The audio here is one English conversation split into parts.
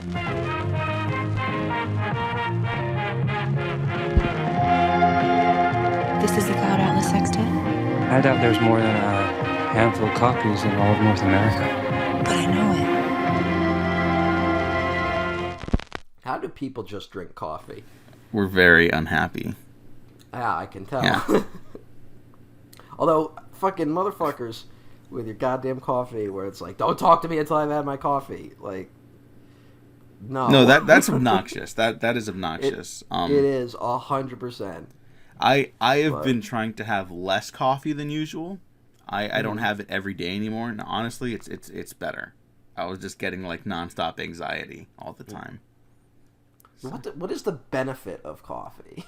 This is the Cloud Atlas Sextet? I doubt there's more than a handful of copies in all of North America. But I know it. How do people just drink coffee? We're very unhappy. Yeah, I can tell. Yeah. Although, fucking motherfuckers with your goddamn coffee where it's like, don't talk to me until I've had my coffee. Like, no. No, that's obnoxious. That is obnoxious. It is 100%. I have been trying to have less coffee than usual. I don't have it every day anymore, and honestly, it's better. I was just getting like nonstop anxiety all the time. So. What is the benefit of coffee?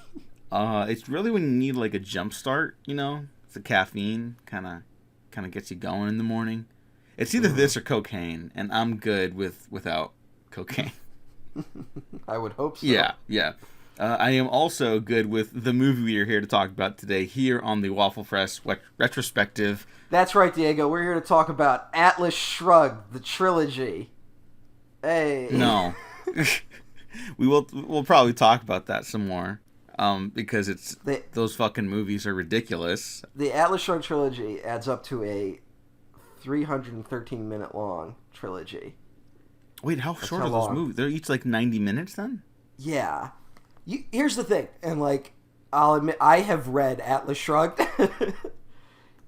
It's really when you need like a jump start, you know? The caffeine kind of gets you going in the morning. It's either this or cocaine, and I'm good without cocaine. I would hope so. Yeah. I am also good with the movie we are here to talk about today here on the Waffle Press Retrospective. That's right, Diego. We're here to talk about Atlas Shrugged, the trilogy. Hey. No. We'll probably talk about that some more. Because those fucking movies are ridiculous. The Atlas Shrugged trilogy adds up to a 313-minute long trilogy. Wait, short are those movies? They're each like 90 minutes then? Yeah. Here's the thing, and like, I'll admit, I have read Atlas Shrugged.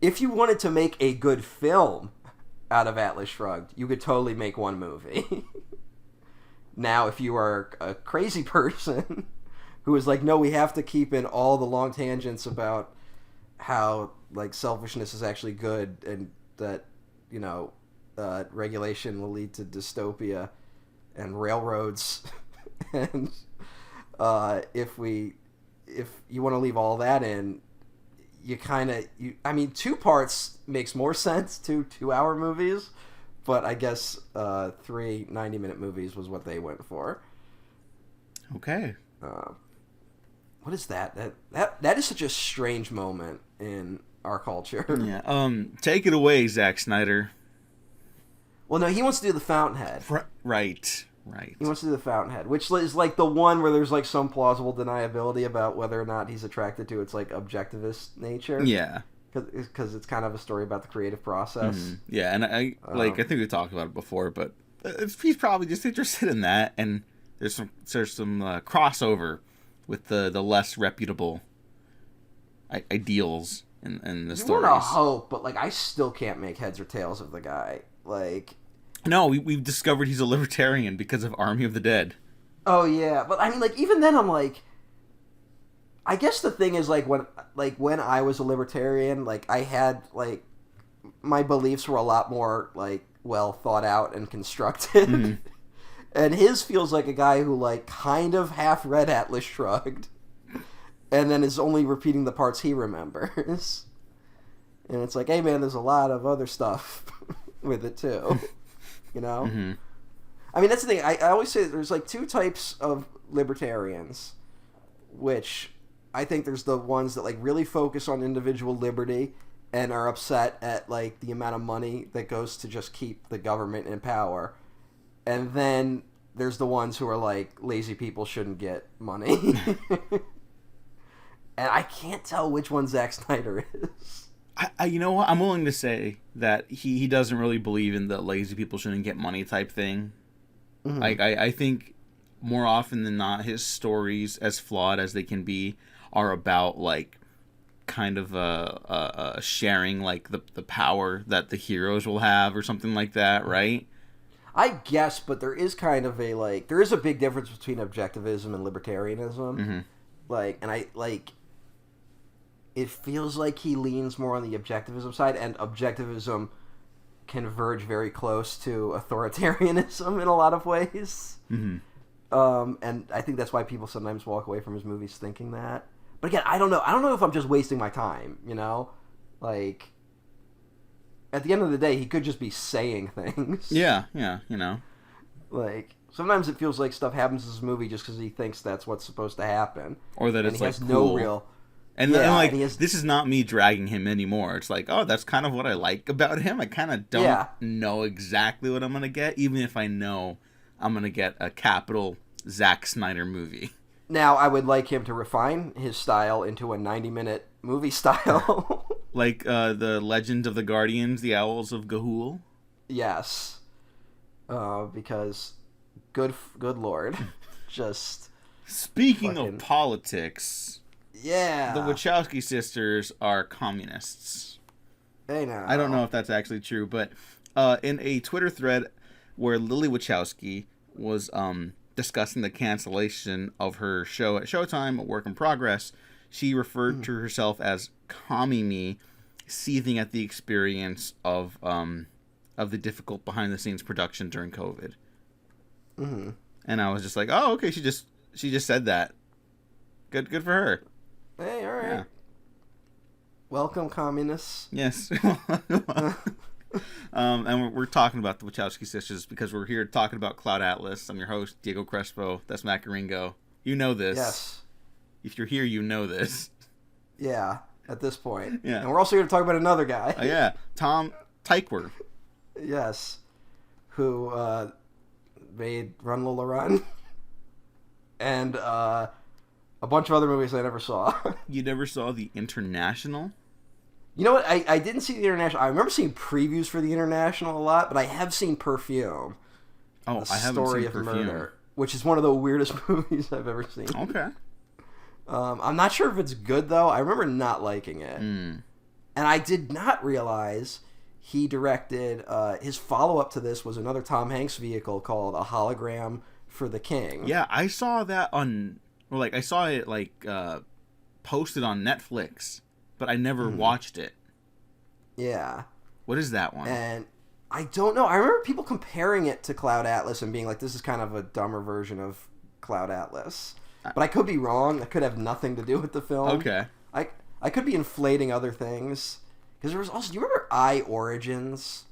If you wanted to make a good film out of Atlas Shrugged, you could totally make one movie. Now, if you are a crazy person who is like, no, we have to keep in all the long tangents about how like selfishness is actually good and that, you know, regulation will lead to dystopia and railroads and if you want to leave all that in, I mean, 2 parts makes more sense, 2-hour movies, but I guess 3 90-minute movies was what they went for. Okay. What is that? That is such a strange moment in our culture. Yeah. Take it away, Zack Snyder. Well, no, he wants to do The Fountainhead. Right. He wants to do The Fountainhead, which is like the one where there's like some plausible deniability about whether or not he's attracted to its like objectivist nature. Yeah. Because it's kind of a story about the creative process. Mm-hmm. Yeah, and I think we talked about it before, but he's probably just interested in that, and there's some crossover with the less reputable ideals in the stories. You want to hope, but like I still can't make heads or tails of the guy. Like, no, we've discovered he's a libertarian because of Army of the Dead. Oh yeah, but I mean, like even then, I'm like, I guess the thing is like when I was a libertarian, like I had like my beliefs were a lot more like well thought out and constructed. Mm-hmm. And his feels like a guy who like kind of half read Atlas Shrugged, and then is only repeating the parts he remembers. And it's like, hey man, there's a lot of other stuff with it too, you know. Mm-hmm. I mean, that's the thing. I always say that there's like 2 types of libertarians, which I think there's the ones that like really focus on individual liberty and are upset at like the amount of money that goes to just keep the government in power. And then there's the ones who are like, lazy people shouldn't get money. And I can't tell which one Zack Snyder is. You know what? I'm willing to say that he doesn't really believe in the lazy people shouldn't get money type thing. Mm-hmm. I think more often than not, his stories, as flawed as they can be, are about like kind of sharing like the power that the heroes will have or something like that, right? I guess, but there is kind of a like there is a big difference between objectivism and libertarianism. Mm-hmm. Like, and it feels like he leans more on the objectivism side, and objectivism can verge very close to authoritarianism in a lot of ways. Mm-hmm. And I think that's why people sometimes walk away from his movies thinking that. But again, I don't know. I don't know if I'm just wasting my time, you know? Like, at the end of the day, he could just be saying things. Yeah, you know. Like, sometimes it feels like stuff happens in this movie just because he thinks that's what's supposed to happen. Or that it's, like, cool. No real... And then, like, this is not me dragging him anymore. It's like, oh, that's kind of what I like about him. I kind of don't know exactly what I'm going to get, even if I know I'm gonna get a capital Zack Snyder movie. Now, I would like him to refine his style into a 90-minute movie style. Like the Legend of the Guardians, the Owls of Ga'Hoole. Yes. Because, good lord. Just... Speaking fucking... of politics... Yeah. The Wachowski sisters are communists. Hey, now. I don't know if that's actually true, but in a Twitter thread where Lily Wachowski was discussing the cancellation of her show at Showtime, A Work in Progress, she referred to herself as Commie-Me, seething at the experience of the difficult behind-the-scenes production during COVID. Mm-hmm. And I was just like, oh, okay, she just said that. Good for her. Hey, all right. Yeah. Welcome, communists. Yes. And we're talking about the Wachowski sisters because we're here talking about Cloud Atlas. I'm your host, Diego Crespo. That's Macaringo. You know this. Yes. If you're here, you know this. Yeah, at this point. Yeah. And we're also here to talk about another guy. Oh, yeah. Tom Tykwer. Yes. Who made Run Lola Run. And a bunch of other movies I never saw. You never saw The International? You know what? I didn't see The International. I remember seeing previews for The International a lot, but I have seen Perfume. Oh, I haven't Story seen of Perfume. Murder, which is one of the weirdest movies I've ever seen. Okay. I'm not sure if it's good, though. I remember not liking it. And I did not realize he directed... his follow-up to this was another Tom Hanks vehicle called A Hologram for the King. Yeah, I saw that on... Well, I saw it, posted on Netflix, but I never watched it. Yeah. What is that one? And I don't know. I remember people comparing it to Cloud Atlas and being like, this is kind of a dumber version of Cloud Atlas. But I could be wrong. That could have nothing to do with the film. Okay. I could be inflating other things. Because there was also... Do you remember I Origins?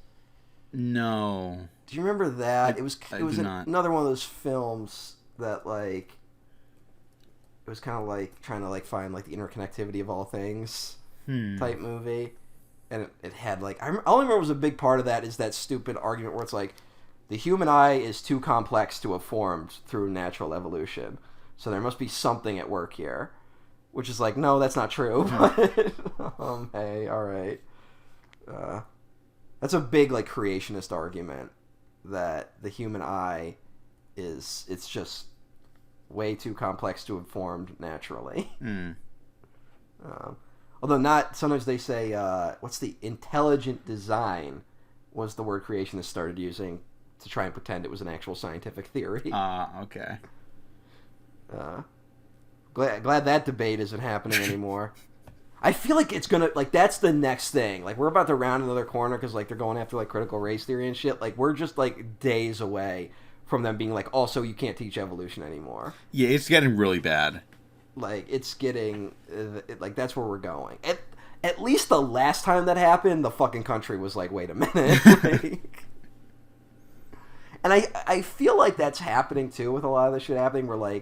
No. Do you remember that? It was not. Another one of those films that, it was kind of trying to find the interconnectivity of all things type movie. And it had I only remember was a big part of that is that stupid argument where it's the human eye is too complex to have formed through natural evolution. So there must be something at work here. Which is no, that's not true. But, hey, all right. That's a big creationist argument that the human eye it's just way too complex to have formed naturally. Although not, sometimes they say, what's the intelligent design was the word creationists started using to try and pretend it was an actual scientific theory. Okay. Glad that debate isn't happening anymore. I feel like it's gonna, that's the next thing. We're about to round another corner because, they're going after, critical race theory and shit. We're just, days away from them being also, you can't teach evolution anymore. Yeah, it's getting really bad. It's getting, that's where we're going. At least the last time that happened, the fucking country was wait a minute. And I feel like that's happening, too, with a lot of this shit happening, where,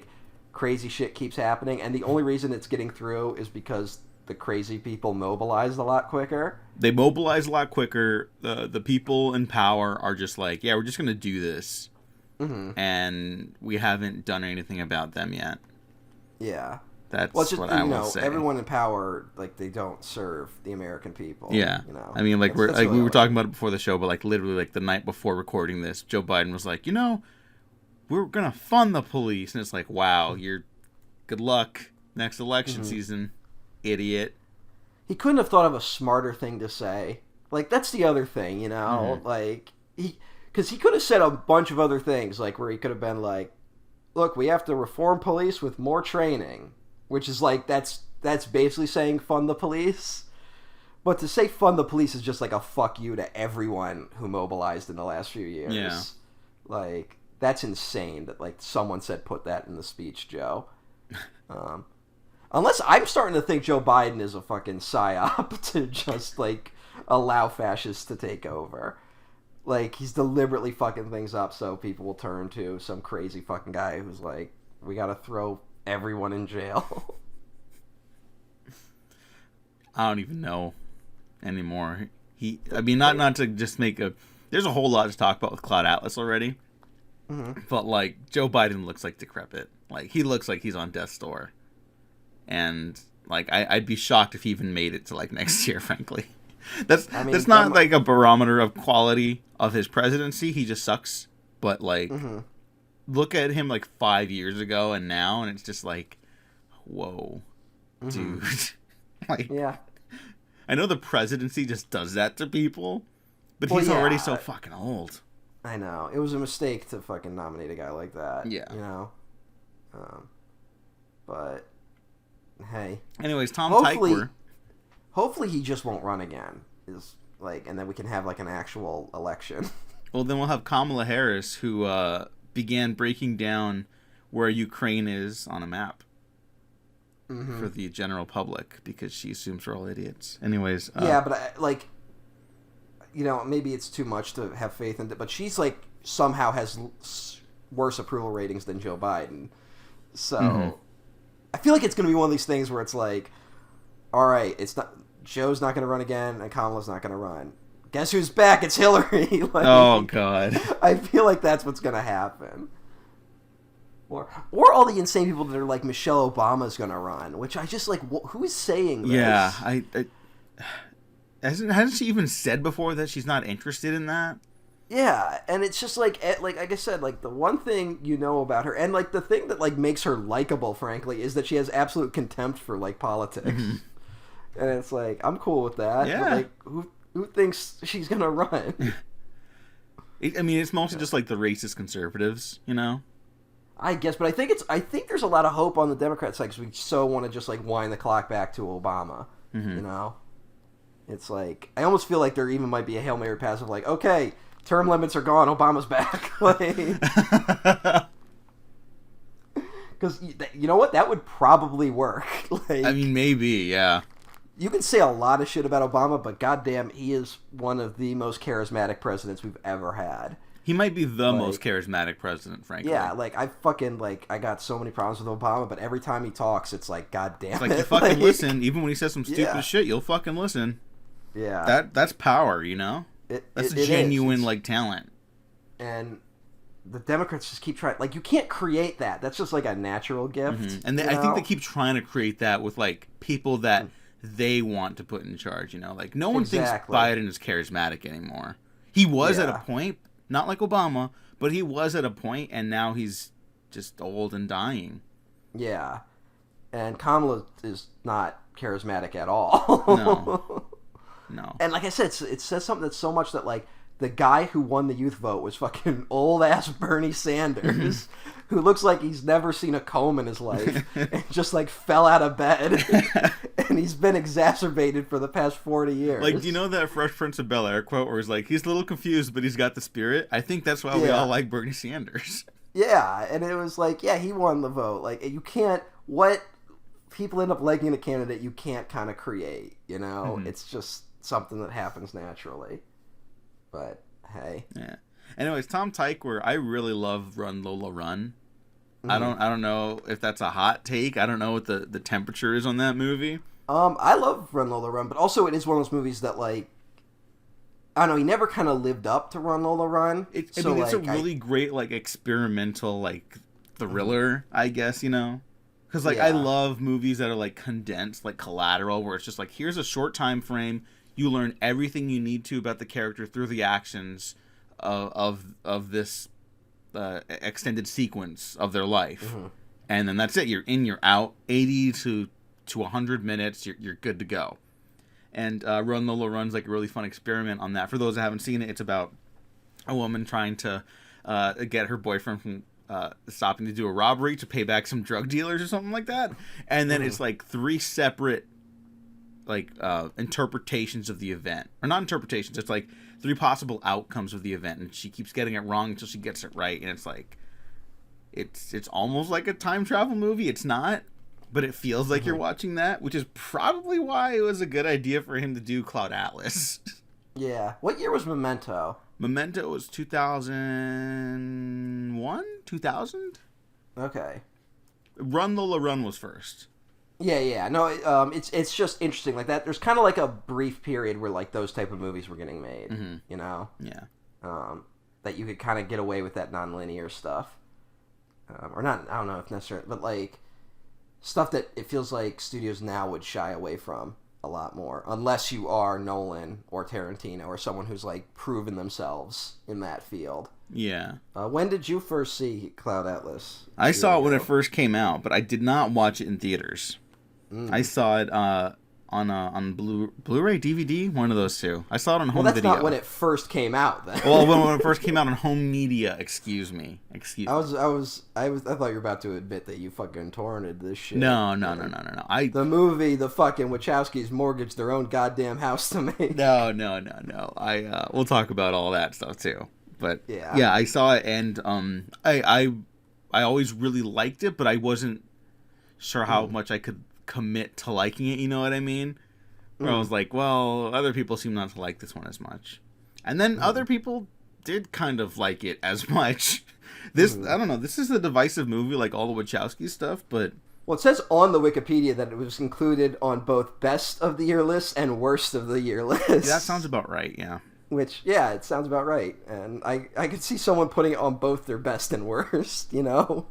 crazy shit keeps happening, and the only reason it's getting through is because the crazy people mobilized a lot quicker. They mobilize a lot quicker. The people in power are just yeah, we're just going to do this. Mm-hmm. And we haven't done anything about them yet. Yeah. That's just, what I will say. Everyone in power, they don't serve the American people. Yeah. You I mean, that's we really were talking about it before the show, but literally the night before recording this, Joe Biden was we're going to fund the police. And it's wow, you're good luck next election season, idiot. He couldn't have thought of a smarter thing to say. That's the other thing, because he could have said a bunch of other things, where he could have been look, we have to reform police with more training, which is that's basically saying fund the police. But to say fund the police is just a fuck you to everyone who mobilized in the last few years. Yeah. That's insane that someone said put that in the speech, Joe. Unless I'm starting to think Joe Biden is a fucking psyop to just allow fascists to take over. He's deliberately fucking things up so people will turn to some crazy fucking guy who's we gotta throw everyone in jail. I don't even know anymore. Not to just make there's a whole lot to talk about with Cloud Atlas already. But like Joe Biden looks like decrepit. Like he looks like he's on death's door, and like I'd be shocked if he even made it to like next year. Frankly, that's not like a barometer of quality of his presidency. He just sucks. But like, look at him like 5 years ago and now, and it's just like, whoa, dude. Like, yeah. I know the presidency just does that to people, but he's already so fucking old. I know. It was a mistake to fucking nominate a guy like that. Yeah. You know? But, hey. Anyways, Tom Tykwer. Hopefully he just won't run again. And then we can have like an actual election. Well, then we'll have Kamala Harris, who began breaking down where Ukraine is on a map for the general public because she assumes we're all idiots. Anyways. Yeah, but maybe it's too much to have faith in it, but she's like somehow has worse approval ratings than Joe Biden. So I feel like it's going to be one of these things where it's like, all right, Joe's not going to run again and Kamala's not going to run. Guess who's back? It's Hillary. Like, oh God! I feel like that's what's gonna happen. Or all the insane people that are like Michelle Obama's gonna run, which I just like. Who is saying this? Yeah, I hasn't she even said before that she's not interested in that? Yeah, and it's just like I said, like the one thing you know about her, and like the thing that like makes her likable, frankly, is that she has absolute contempt for like politics, and it's like I'm cool with that. Yeah. But, like who thinks she's gonna run? I mean, it's mostly just like the racist conservatives, you know. I guess, but I think there's a lot of hope on the Democrat side because we so want to just like wind the clock back to Obama. You know, it's like I almost feel like there even might be a Hail Mary pass of like, okay, term limits are gone, Obama's back. Because you know what, that would probably work. Like, I mean, maybe, yeah. You can say a lot of shit about Obama, but goddamn, he is one of the most charismatic presidents we've ever had. He might be the most charismatic president, frankly. Yeah, like, I got so many problems with Obama, but every time he talks, it's like, goddamn, it's like, you fucking listen. Even when he says some stupid shit, you'll fucking listen. Yeah. That's power, you know? That's a genuine, like, talent. And the Democrats just keep trying, like, you can't create that. That's just, like, a natural gift. And I think they keep trying to create that with, like, people that they want to put in charge, you know? Like, no one thinks Biden is charismatic anymore. He was at a point, not like Obama, but he was at a point, and now he's just old and dying. Yeah. And Kamala is not charismatic at all. No. And like I said, it says something that's so much that, like, the guy who won the youth vote was fucking old-ass Bernie Sanders, who looks like he's never seen a comb in his life, and just, like, fell out of bed, and he's been exacerbated for the past 40 years. Like, do you know that Fresh Prince of Bel-Air quote where he's like, he's a little confused, but he's got the spirit? I think that's why we all like Bernie Sanders. Yeah, and it was like, yeah, he won the vote. Like, you can't, what people end up liking in a candidate, you can't kind of create, you know? It's just something that happens naturally. But hey. Yeah. Anyways, Tom Tykwer, I really love Run Lola Run. I don't know if that's a hot take. I don't know what the temperature is on that movie. I love Run Lola Run, but also it is one of those movies that, like, I don't know, he never kind of lived up to Run Lola Run. It's a really great, like, experimental, like, thriller, I guess, you know? Because, like, I love movies that are, like, condensed, like Collateral, where it's just like, here's a short time frame. You learn everything you need to about the character through the actions of this extended sequence of their life, and then that's it. You're in, you're out. 80 to 100 minutes. You're good to go. And Run Lola Run's like a really fun experiment on that. For those that haven't seen it, it's about a woman trying to get her boyfriend from stopping to do a robbery to pay back some drug dealers or something like that. And then it's like three separate interpretations of the event, or not interpretations, it's like three possible outcomes of the event, and she keeps getting it wrong until she gets it right, and it's like it's almost like a time travel movie. It's not, but it feels like you're watching that, which is probably why it was a good idea for him to do Cloud Atlas. Yeah. What year was Memento? Memento was 2001? 2000? Okay. Run Lola Run was first. Yeah. No, it's just interesting like that. There's kind of like a brief period where like those type of movies were getting made, you know? Yeah. that you could kind of get away with that nonlinear stuff, or not. I don't know if necessarily, but like stuff that it feels like studios now would shy away from a lot more, unless you are Nolan or Tarantino or someone who's like proven themselves in that field. Yeah. When did you first see Cloud Atlas? I saw it when it first came out, but I did not watch it in theaters. I saw it on Blu-ray, DVD, one of those two. I saw it on home that's video. not when it first came out, then. Well, when it first came out on home media, excuse me. I thought you were about to admit that you fucking torrented this shit. No. The movie, the fucking Wachowskis mortgaged their own goddamn house to make. No. We'll talk about all that stuff too. But yeah, I saw it, and I always really liked it, but I wasn't sure how much I could commit to liking it. You know what I mean? Where I was like, well, other people seem not to like this one as much, and then other people did kind of like it as much. I don't know. This is a divisive movie, like all the Wachowski stuff, but. Well, it says on the Wikipedia that it was included on both best of the year lists and worst of the year lists. Yeah, that sounds about right, yeah. Which, yeah, it sounds about right. And I could see someone putting it on both their best and worst, you know?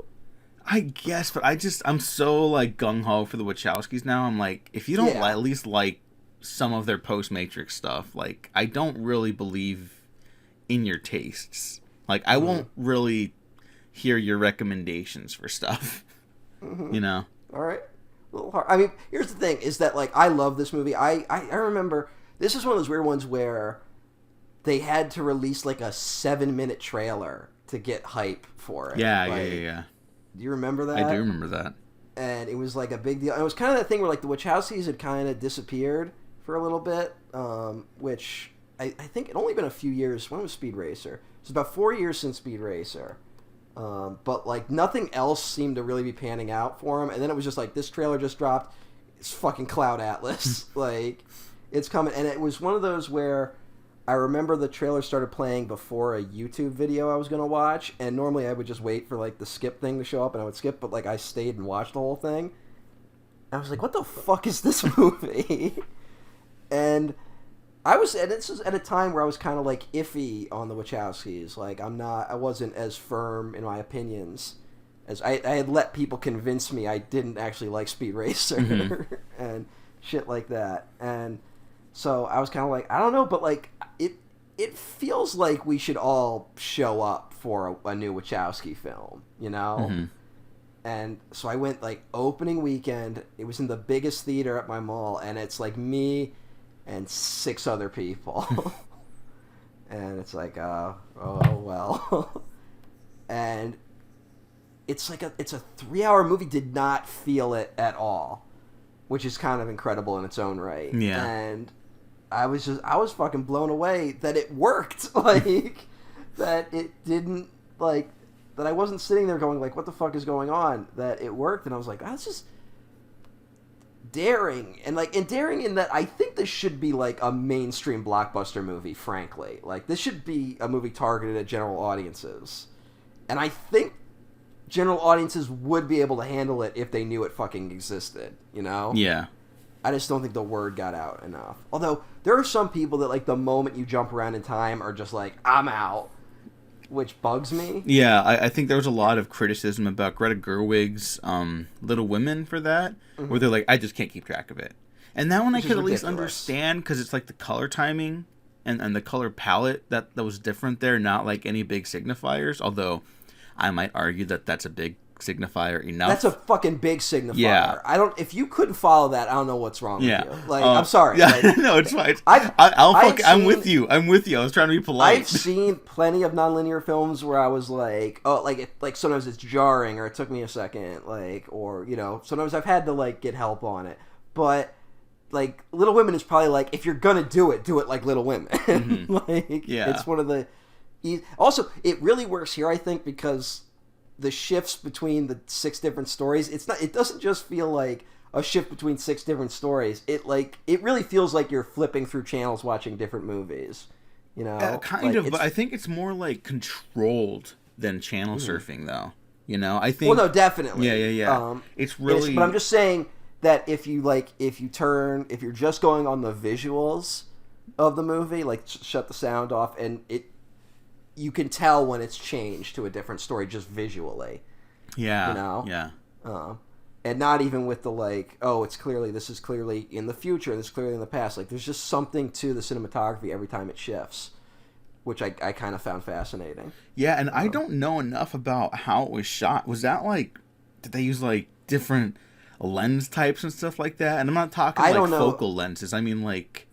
I guess, but I'm so, like, gung-ho for the Wachowskis now. I'm like, if you don't at least like some of their post-Matrix stuff, like, I don't really believe in your tastes. Like, I won't really hear your recommendations for stuff. You know? All right. A little hard. I mean, here's the thing, is that, like, I love this movie. I remember, this is one of those weird ones where they had to release, like, a 7-minute trailer to get hype for it. Yeah. Do you remember that? I do remember that. And it was, like, a big deal. And it was kind of that thing where, like, the Wachowskis had kind of disappeared for a little bit, which I think it only been a few years. When was Speed Racer? It was about 4 years since Speed Racer. But, like, nothing else seemed to really be panning out for him. And then it was just like, this trailer just dropped. It's fucking Cloud Atlas. Like, it's coming. And it was one of those where I remember the trailer started playing before a YouTube video I was going to watch. And normally I would just wait for, like, the skip thing to show up and I would skip. But, like, I stayed and watched the whole thing. And I was like, what the fuck is this movie? And this was at a time where I was kind of like iffy on the Wachowskis. Like, I wasn't as firm in my opinions as I had let people convince me I didn't actually like Speed Racer and shit like that. And so I was kind of like, I don't know, but like it feels like we should all show up for a new Wachowski film, you know? And so I went like opening weekend. It was in the biggest theater at my mall, and it's like me and 6 other people. And it's like, oh well. And it's like it's a 3-hour movie. Did not feel it at all, which is kind of incredible in its own right. Yeah. And I was fucking blown away that it worked. Like, that it didn't, like, that I wasn't sitting there going like, what the fuck is going on? That it worked, and I was like, that's just daring. And daring in that I think this should be like a mainstream blockbuster movie, frankly. Like, this should be a movie targeted at general audiences. And I think general audiences would be able to handle it if they knew it fucking existed, you know? Yeah. I just don't think the word got out enough. Although, there are some people that, like, the moment you jump around in time are just like, I'm out. Which bugs me. Yeah, I think there was a lot of criticism about Greta Gerwig's Little Women for that, where they're like, I just can't keep track of it. And that one I could at least understand, because it's like the color timing and the color palette that was different there, not like any big signifiers, although I might argue that that's a big signifier enough. That's a fucking big signifier. Yeah. If you couldn't follow that, I don't know what's wrong with you. Like, I'm sorry. Yeah, like, no, it's fine. I'm with you. I was trying to be polite. I've seen plenty of nonlinear films where I was like, oh, like sometimes it's jarring, or it took me a second, like, or, you know, sometimes I've had to, like, get help on it. But, like, Little Women is probably like, if you're gonna do it like Little Women. Like, yeah. It's one of the... Also, it really works here, I think, because the shifts between the 6 different stories, it doesn't just feel like a shift between 6 different stories. It really feels like you're flipping through channels watching different movies, you know? Kind of, but I think it's more like controlled than channel surfing, though. You know, I think... Well, no, definitely. Yeah. It's really... But I'm just saying that if you're just going on the visuals of the movie, like, shut the sound off, and you can tell when it's changed to a different story just visually. Yeah. You know? Yeah. And not even with the like, oh, this is clearly in the future, this is clearly in the past. Like, there's just something to the cinematography every time it shifts, which I kind of found fascinating. Yeah, and I don't know enough about how it was shot. Was that like, did they use like different lens types and stuff like that? And I'm not talking like focal lenses. I mean like,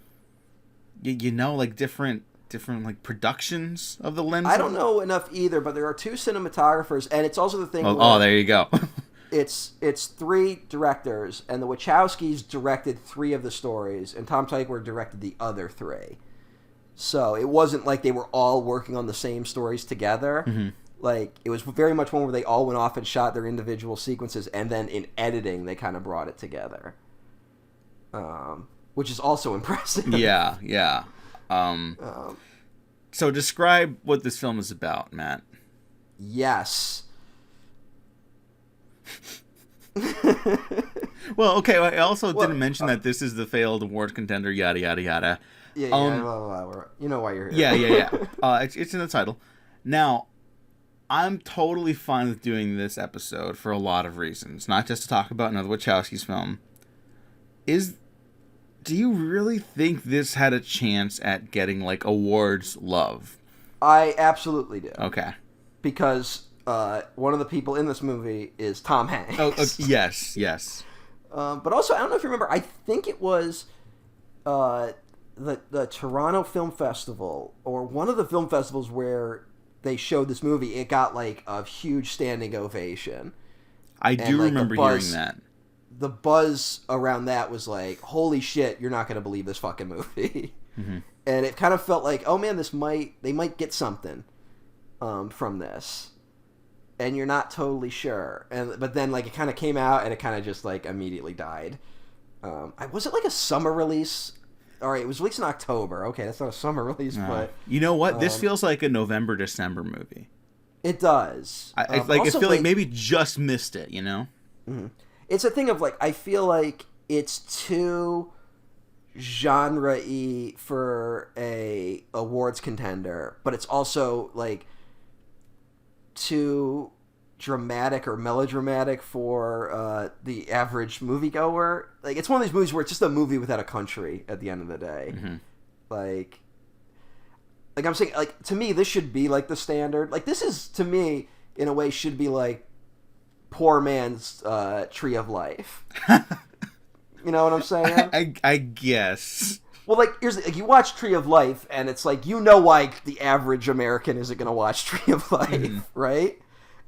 you know, like different like productions of the lenses. I don't know enough either, but there are 2 cinematographers, and it's also the thing. Oh, there you go. It's 3 directors, and the Wachowskis directed 3 of the stories, and Tom Tykwer directed the other 3. So it wasn't like they were all working on the same stories together. Mm-hmm. Like, it was very much one where they all went off and shot their individual sequences, and then in editing they kind of brought it together, which is also impressive. Yeah. So describe what this film is about, Matt. Yes. Well, okay. I also didn't mention that this is the failed award contender. Yada yada yada. Yeah. Blah, blah, blah. You know why you're here. Yeah. It's in the title. Now, I'm totally fine with doing this episode for a lot of reasons, not just to talk about another Wachowski's film. Do you really think this had a chance at getting like awards love? I absolutely do. Okay. Because one of the people in this movie is Tom Hanks. Oh, yes. But also, I don't know if you remember, I think it was the Toronto Film Festival, or one of the film festivals where they showed this movie. It got like a huge standing ovation. I do remember hearing that. The buzz around that was like, holy shit, you're not going to believe this fucking movie. Mm-hmm. And it kind of felt like, oh man, they might get something from this. And you're not totally sure. But then like it kind of came out and it kind of just like immediately died. Was it like a summer release? All right, it was released in October. Okay, that's not a summer release, but you know what? This feels like a November-December movie. It does. I feel like maybe just missed it, you know? Mm-hmm. It's a thing of like, I feel like it's too genre-y for a awards contender, but it's also like too dramatic or melodramatic for the average moviegoer. Like, it's one of these movies where it's just a movie without a country at the end of the day. Mm-hmm. Like I'm saying, like, to me, this should be like the standard. Like, this is, to me, in a way, should be like poor man's Tree of Life. You know what I'm saying? I guess. Well, like, you watch Tree of Life, and it's like, you know why the average American isn't going to watch Tree of Life, right?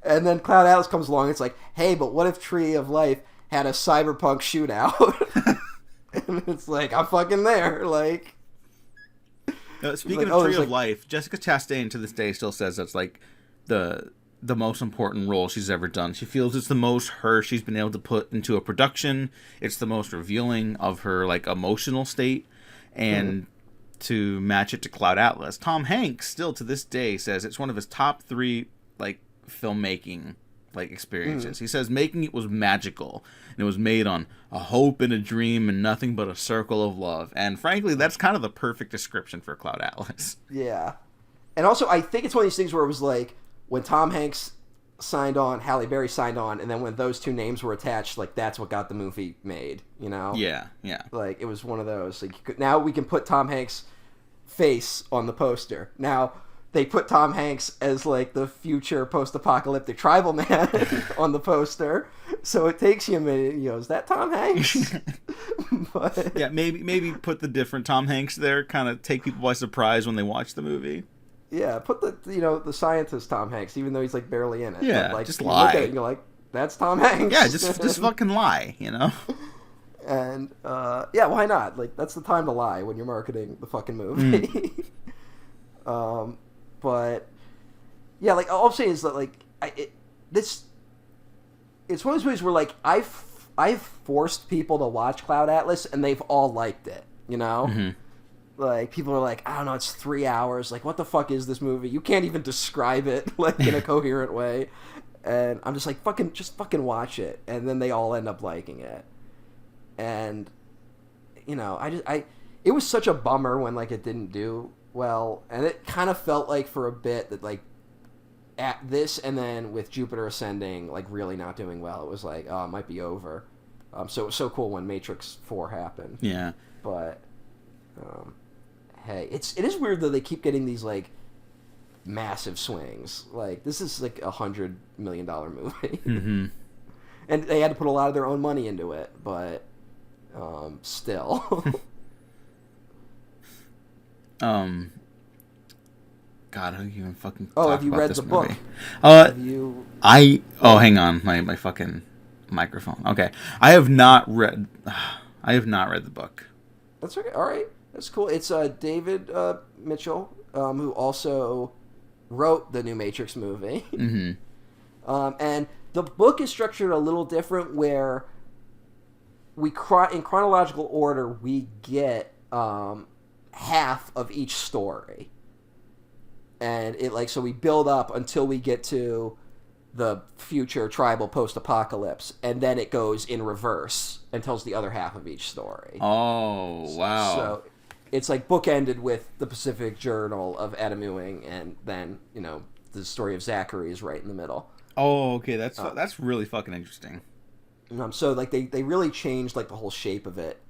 And then Cloud Atlas comes along, it's like, hey, but what if Tree of Life had a cyberpunk shootout? And it's like, I'm fucking there, like... Speaking of Tree of Life, Jessica Chastain to this day still says that's like the most important role she's ever done. She feels it's the most her she's been able to put into a production. It's the most revealing of her like emotional state, and to match it to Cloud Atlas, Tom Hanks still to this day says it's one of his top 3 like filmmaking like experiences. He says making it was magical, and it was made on a hope and a dream and nothing but a circle of love. And frankly, that's kind of the perfect description for Cloud Atlas. Yeah. And also, I think it's one of these things where it was like, when Tom Hanks signed on, Halle Berry signed on, and then when those 2 names were attached, like, that's what got the movie made, you know? Yeah. Like, it was one of those. Like, now we can put Tom Hanks' face on the poster. Now, they put Tom Hanks as, like, the future post-apocalyptic tribal man on the poster. So it takes you a minute, you know, is that Tom Hanks? But... yeah, maybe put the different Tom Hanks there, kind of take people by surprise when they watch the movie. Yeah, put the scientist Tom Hanks, even though he's like barely in it. Yeah, but, like, just you lie. Look at it and you're like, that's Tom Hanks. Yeah, just fucking lie, you know. And yeah, why not? Like, that's the time to lie when you're marketing the fucking movie. But yeah, like, all I'm saying is that like it's one of those movies where like I've forced people to watch Cloud Atlas and they've all liked it, you know. Mm-hmm. Like, people are like, I don't know, it's 3 hours. Like, what the fuck is this movie? You can't even describe it, like, in a coherent way. And I'm just like, just fucking watch it. And then they all end up liking it. And, you know, it was such a bummer when, like, it didn't do well, and it kind of felt like for a bit that like at this and then with Jupiter Ascending like really not doing well, it was like, oh, it might be over. So it was so cool when Matrix 4 happened. Yeah. But hey, it is weird that they keep getting these like massive swings. Like this is like $100 million movie. Mm-hmm. And they had to put a lot of their own money into it, but still. God, I don't even fucking. Have you about read this the book? movie. Have you? Hang on, my fucking microphone. Okay, I have not read the book. That's okay. All right, that's cool. It's David Mitchell, who also wrote the new Matrix movie. Mm-hmm. And the book is structured a little different, where in chronological order we get half of each story. And so we build up until we get to the future tribal post-apocalypse, and then it goes in reverse and tells the other half of each story. Oh, wow. So it's like bookended with the Pacific Journal of Adam Ewing, and then, the story of Zachary is right in the middle. Oh, okay, that's really fucking interesting. So like they really changed like the whole shape of it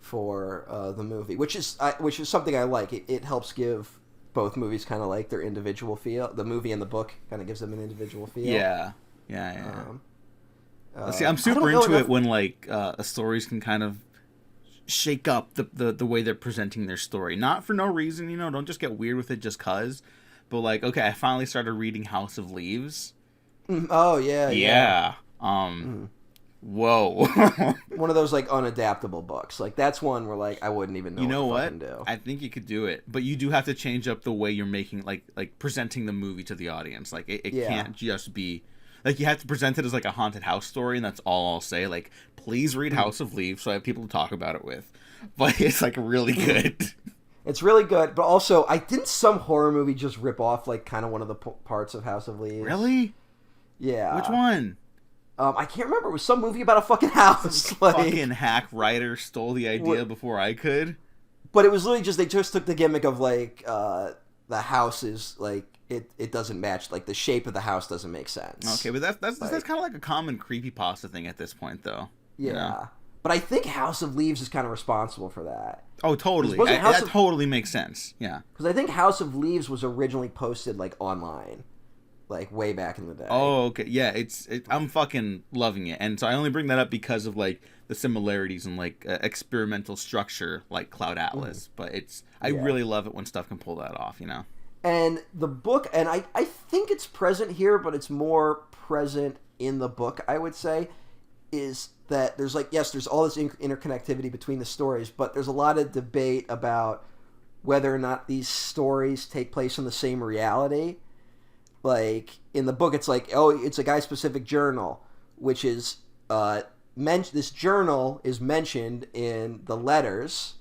for the movie, which is something I like. It helps give both movies kind of like their individual feel. The movie and the book kind of gives them an individual feel. Yeah. See, I'm super into it when like stories can kind of shake up the way they're presenting their story, not for no reason. Don't just get weird with it just cause. But like, okay, I finally started reading House of Leaves. Oh yeah. Whoa. One of those like unadaptable books. Like that's one where like I wouldn't even know. You know what? Do. I think you could do it, but you do have to change up the way you're making like presenting the movie to the audience. Like it can't just be like you have to present it as like a haunted house story, and that's all I'll say. Like, please read House of Leaves so I have people to talk about it with. But it's like really good. It's really good, but also didn't some horror movie just rip off like kind of one of the parts of House of Leaves? Really? Yeah. Which one? I can't remember. It was some movie about a fucking house. Fucking hack writer stole the idea before I could. But it was literally just they just took the gimmick of like the house is like it doesn't match, like the shape of the house doesn't make sense. Okay, but that's kind of like a common creepypasta thing at this point, though. Yeah. But I think House of Leaves is kind of responsible for that. Oh, totally. That totally makes sense. Yeah. Because I think House of Leaves was originally posted like online, like way back in the day. Oh, okay. Yeah, I'm fucking loving it, and so I only bring that up because of like the similarities in like experimental structure, like Cloud Atlas. But I really love it when stuff can pull that off. And the book, and I think it's present here, but it's more present in the book, I would say, is that there's like, yes, there's all this interconnectivity between the stories, but there's a lot of debate about whether or not these stories take place in the same reality. Like, in the book, it's like, oh, it's a guy-specific journal, which is, this journal is mentioned in the letters,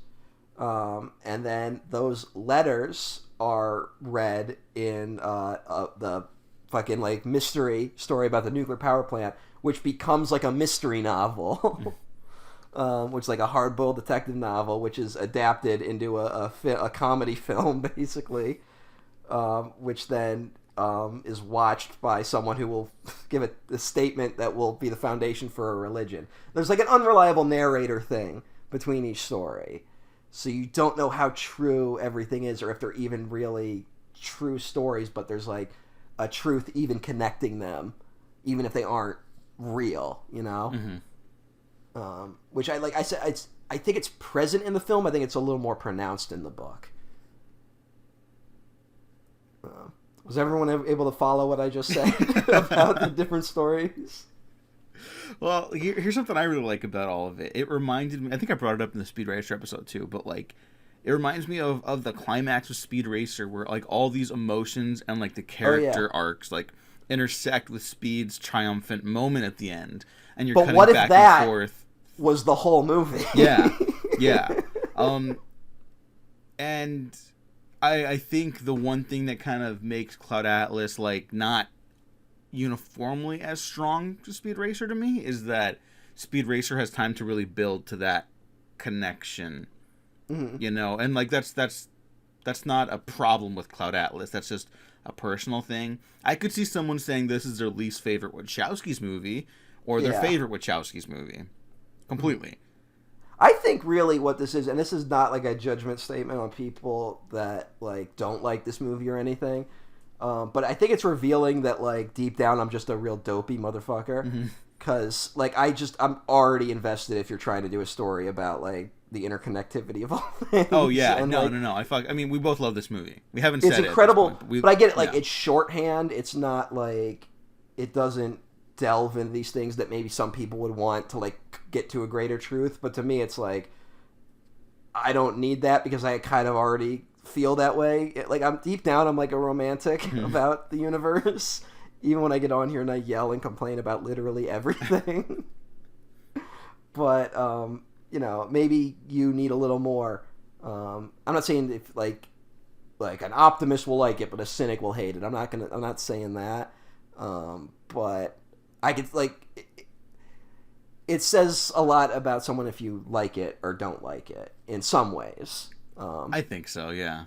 and then those letters are read in the fucking, like, mystery story about the nuclear power plant, which becomes, like, a mystery novel, which is, like, a hard-boiled detective novel, which is adapted into a comedy film, basically, which then is watched by someone who will give a statement that will be the foundation for a religion. There's, like, an unreliable narrator thing between each story. So you don't know how true everything is, or if they're even really true stories, but there's, like, a truth even connecting them, even if they aren't real, Mm-hmm. Which I said, I think it's present in the film. I think it's a little more pronounced in the book. Was everyone able to follow what I just said about the different stories? Well, here's something I really like about all of it. It reminded me, I think I brought it up in the Speed Racer episode too, but like, it reminds me of the climax of Speed Racer, where like all these emotions and like the character arcs like intersect with Speed's triumphant moment at the end, and you're cutting back and forth. Was the whole movie? Yeah. And I think the one thing that kind of makes Cloud Atlas like not uniformly as strong to Speed Racer to me is that Speed Racer has time to really build to that connection, and like that's That's not a problem with Cloud Atlas. That's just a personal thing. I could see someone saying this is their least favorite Wachowski's movie, or their favorite Wachowski's movie. Completely. I think really what this is, and this is not like a judgment statement on people that like don't like this movie or anything, but I think it's revealing that like deep down I'm just a real dopey motherfucker. Because like I'm already invested if you're trying to do a story about like the interconnectivity of all things. Oh yeah, and, no. I mean, we both love this movie. We haven't said it's incredible, but I get it. Like yeah. it's shorthand. It's not like it doesn't delve into these things that maybe some people would want to like get to a greater truth. But to me, it's like I don't need that because I kind of already feel that way. Like I'm deep down, I'm like a romantic about the universe. Even when I get on here and I yell and complain about literally everything. But, you know, maybe you need a little more. I'm not saying if like an optimist will like it, but a cynic will hate it. I'm not saying that. But I could like, it says a lot about someone if you like it or don't like it in some ways. I think so. Yeah.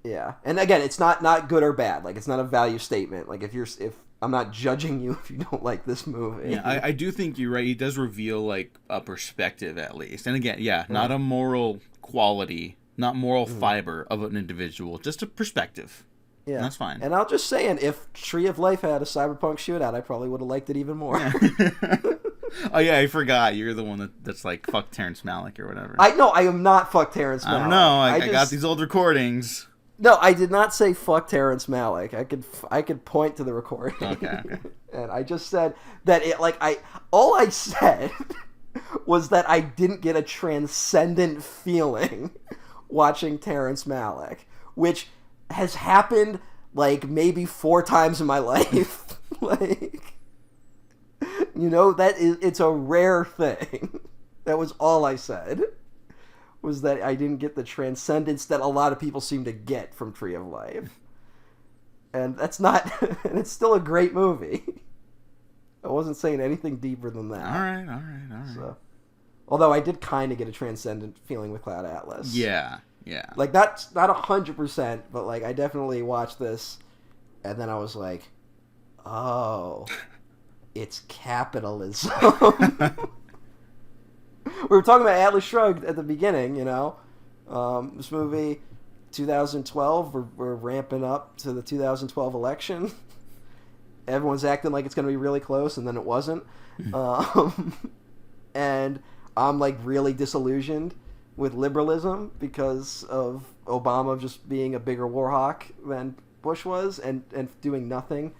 Yeah. And again, it's not good or bad. Like it's not a value statement. Like if I'm not judging you if you don't like this movie. Yeah, I do think you're right. He does reveal like a perspective at least. And again, not a moral quality, not moral fiber of an individual, just a perspective. Yeah. And that's fine. And I'll just saying, if Tree of Life had a cyberpunk shootout, I probably would have liked it even more. Yeah. Oh yeah, I forgot. You're the one that's like fuck Terrence Malick or whatever. I am not fuck Terrence Malick. I don't know. I got these old recordings. No, I did not say fuck Terrence Malick. I could point to the recording. Okay. And I just said that all I said was that I didn't get a transcendent feeling watching Terrence Malick, which has happened like maybe 4 times in my life. Like, you know, it's a rare thing. That was all I said. Was that I didn't get the transcendence that a lot of people seem to get from Tree of Life. And that's not... and it's still a great movie. I wasn't saying anything deeper than that. All right. So, although I did kind of get a transcendent feeling with Cloud Atlas. Yeah. Like, not 100%, but, like, I definitely watched this, and then I was like, oh, it's capitalism. We were talking about Atlas Shrugged at the beginning, you know. This movie, 2012, we're ramping up to the 2012 election. Everyone's acting like it's going to be really close, and then it wasn't. And I'm, like, really disillusioned with liberalism because of Obama just being a bigger war hawk than Bush was and doing nothing,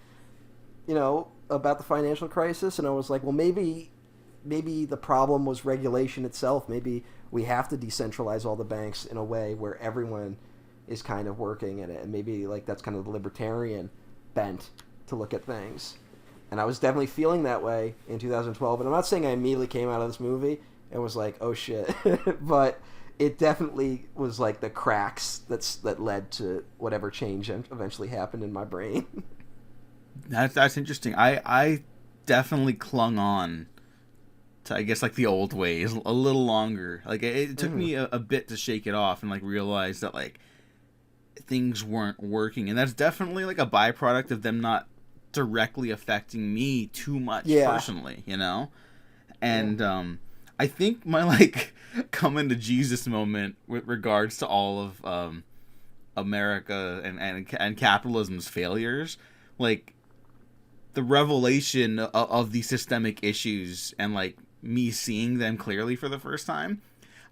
you know, about the financial crisis. And I was like, well, maybe the problem was regulation itself. Maybe we have to decentralize all the banks in a way where everyone is kind of working in it. And maybe like that's kind of the libertarian bent to look at things. And I was definitely feeling that way in 2012. And I'm not saying I immediately came out of this movie and was like, oh shit. But it definitely was like the cracks that led to whatever change eventually happened in my brain. That's interesting. I definitely clung on to, I guess, like the old ways a little longer. Like it took me a bit to shake it off and like realize that like things weren't working, and that's definitely like a byproduct of them not directly affecting me too much personally, you know. And I think my like coming to Jesus moment with regards to all of America and capitalism's failures, like the revelation of these systemic issues and like me seeing them clearly for the first time,